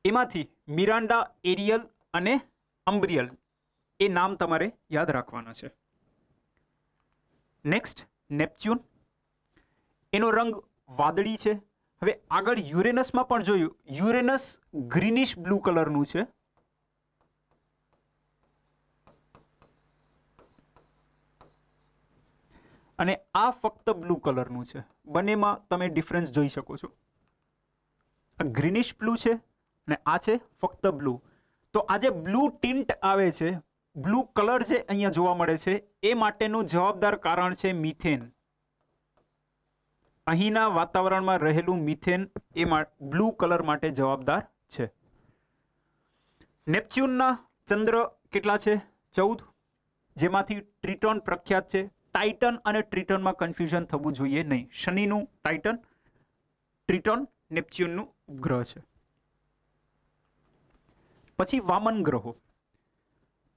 Speaker 1: એમાંથી મિરાન્ડા, એરિયલ અને અમ્બ્રિયલ એ નામ તમારે યાદ રાખવાના છે. Next Neptune. એનો રંગ વાદળી છે. હવે આગળ યુરેનસમાં પણ જોયું, યુરેનસ ગ્રીનિશ બ્લુ કલરનું છે. અને આ ફક્ત બ્લુ કલરનું છે. બંનેમાં તમે ડિફરન્સ જોઈ શકો છો. આ ગ્રીનિશ બ્લુ છે અને આ છે ફક્ત બ્લુ. તો આ જે બ્લુ ટિન્ટ આવે છે, બ્લુ કલર જે અહીંયા જોવા મળે છે, એ માટેનું જવાબદાર કારણ છે મિથેન. અહીંના વાતાવરણમાં રહેલું મિથેન એ બ્લુ કલર માટે જવાબદાર છે. નેપચ્યુનના ચંદ્ર કેટલા છે? 14, જેમાંથી ટ્રિટોન પ્રખ્યાત છે. ટાઇટન અને ટ્રિટોનમાં કન્ફ્યુઝન થવું જોઈએ નહીં. શનિનું ટાઇટન, ટ્રિટોન નેપચ્યુનનું ઉપગ્રહ છે. પછી વામન ગ્રહો,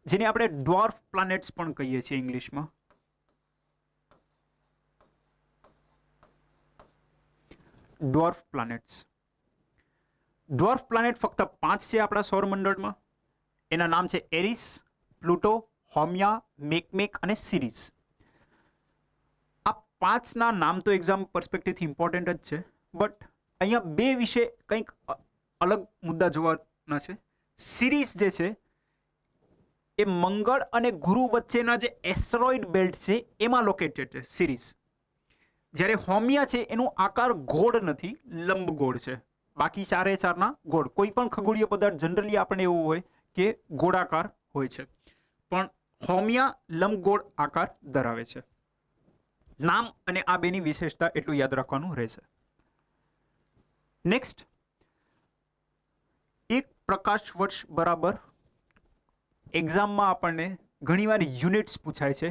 Speaker 1: જેને આપણે ડ્વાર્ફ પ્લાનેટ્સ પણ કહીએ છીએ ઇંગ્લિશમાં. Dwarf planets. ડ્વાર્ફ પ્લાનેટ ફક્ત 5 છે આપણા સૌરમંડળમાં. એના નામ છે એરિસ, પ્લુટો, હોમિયા, મેકમેક અને સિરીસ. આ 5ના નામ તો એક્ઝામ પર્સપેક્ટિવથી ઇમ્પોર્ટન્ટ જ છે, બટ અહીંયા 2 વિશે કંઈક અલગ મુદ્દા જોવાના છે. સિરીસ જે છે એ મંગળ અને ગુરુ વચ્ચેના જે એસ્ટરોઇડ બેલ્ટ છે એમાં લોકેટેડ છે સિરીસ. જ્યારે હોમિયા છે એનું આકાર ગોળ નથી, લંબગોળ છે. બાકી ચારે ચારના ગોળ. કોઈ પણ ખગોળીય પદાર્થ જનરલી આપણે એવું હોય કે ગોળાકાર હોય છે, પણ હોમિયા લંબગોળ આકાર ધરાવે છે. નામ અને આ બેની વિશેષતા એટલું યાદ રાખવાનું રહેશે. નેક્સ્ટ, 1 પ્રકાશ વર્ષ બરાબર એક્ઝામમાં આપણને ઘણીવાર યુનિટ્સ પૂછાય છે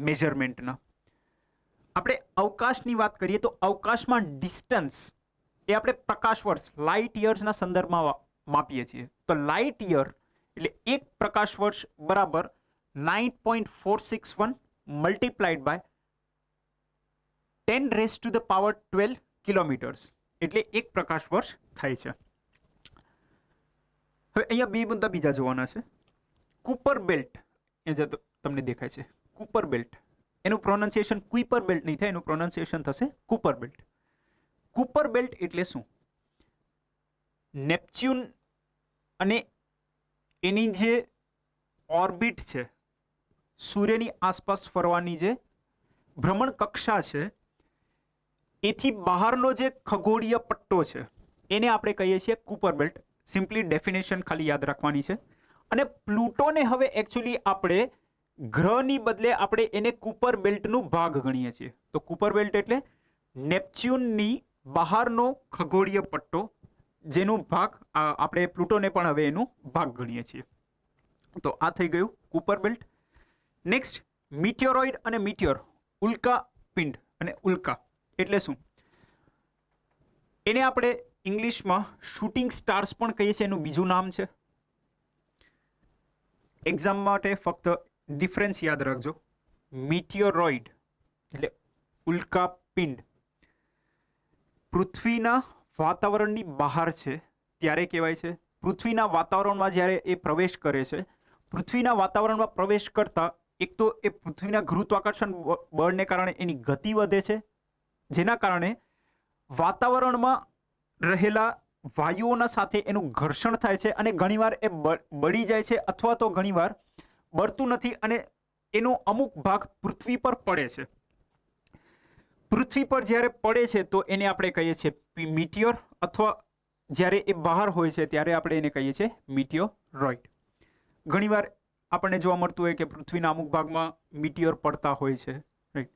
Speaker 1: મેઝરમેન્ટના. આપણે અવકાશની વાત કરીએ તો અવકાશમાં ડિસ્ટન્સ એ આપણે પ્રકાશ વર્ષ લાઇટ યર્સના સંદર્ભમાં માપીએ છીએ. તો લાઇટ યર એટલે 1 પ્રકાશ વર્ષ બરાબર 9.461 multiplied by 10 raised to the power 12 kilometres એટલે 1 પ્રકાશ વર્ષ થાય છે. હવે અહીંયા બે મુદ્દા બીજા જોવાના છે. કુપર બેલ્ટ એ જે તમને દેખાય છે કુપર બેલ્ટ, એનું પ્રોનાઉન્સિએશન કુઈપર બેલ્ટ નહીં થાય, એનું પ્રોનાઉન્સિએશન થશે કુપર બેલ્ટ. કુપર બેલ્ટ એટલે શું? નેપચ્યુન અને એની જે ઓર્બિટ છે, સૂર્યની આસપાસ ફરવાની જે ભ્રમણ કક્ષા છે, એથી બહારનો જે ખગોળીય પટ્ટો છે એને આપણે કહીએ છીએ કુપર બેલ્ટ. સિમ્પલી ડેફિનેશન ખાલી યાદ રાખવાની છે. અને પ્લુટોને હવે એકચ્યુઅલી આપણે ગ્રહની બદલે આપણે એને કુપર બેલ્ટનું ભાગ ગણીએ છીએ. તો કુપર બેલ્ટ એટલે નેપચ્યુનની બહારનો ખગોળીય પટ્ટો, જેનું ભાગ આપણે પ્લુટોને પણ હવે એનું ભાગ ગણીએ છીએ. તો આ થઈ ગયું કુપર બેલ્ટ. નેક્સ્ટ, મિટિયોરોઇડ અને મિટિયોર, ઉલ્કા પિંડ અને ઉલ્કા એટલે શું? એને આપણે ઇંગ્લિશમાં શૂટિંગ સ્ટાર્સ પણ કહીએ છીએ, એનું બીજું નામ છે. એક્ઝામ માટે ફક્ત ડિફરન્સ યાદ રાખજો. મિટિયોરોઇડ એટલે ઉલ્કા પિંડ પૃથ્વીના વાતાવરણની બહાર છે ત્યારે કહેવાય છે. પૃથ્વીના વાતાવરણમાં જ્યારે એ પ્રવેશ કરે છે, પૃથ્વીના વાતાવરણમાં પ્રવેશ કરતા એક તો એ પૃથ્વીના ગુરુત્વાકર્ષણ બળને કારણે એની ગતિ વધે છે, જેના કારણે વાતાવરણમાં રહેલા વાયુઓના સાથે એનું ઘર્ષણ થાય છે અને ઘણીવાર એ બળી જાય છે, અથવા તો ઘણીવાર બળતું નથી અને એનો અમુક ભાગ પૃથ્વી પર પડે છે. પૃથ્વી પર જ્યારે પડે છે તો એને આપણે કહીએ છીએ મિટિયોર, અથવા જ્યારે એ બહાર હોય છે ત્યારે આપણે એને કહીએ છીએ મિટિયોરોઇડ. ઘણીવાર આપણને જોવા મળતું હોય કે પૃથ્વીના અમુક ભાગમાં મિટિયોર પડતા હોય છે, રાઈટ.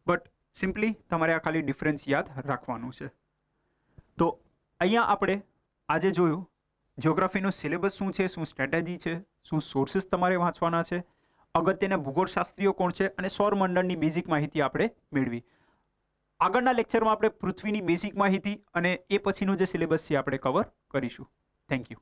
Speaker 1: બટ સિમ્પલી તમારે આ ખાલી ડિફરન્સ યાદ રાખવાનું છે. તો અહીંયા આપણે આજે જોયું જિયોગ્રાફીનો સિલેબસ શું છે, શું સ્ટ્રેટેજી છે, શું સોર્સિસ તમારે વાંચવાના છે, અગત્યના ભૂગોળશાસ્ત્રીઓ કોણ છે, અને સૌરમંડળની બેઝિક માહિતી આપણે મેળવી. આગળના લેક્ચરમાં આપણે પૃથ્વીની બેઝિક માહિતી અને એ પછીનો જે સિલેબસ છે આપણે કવર કરીશું. Thank you.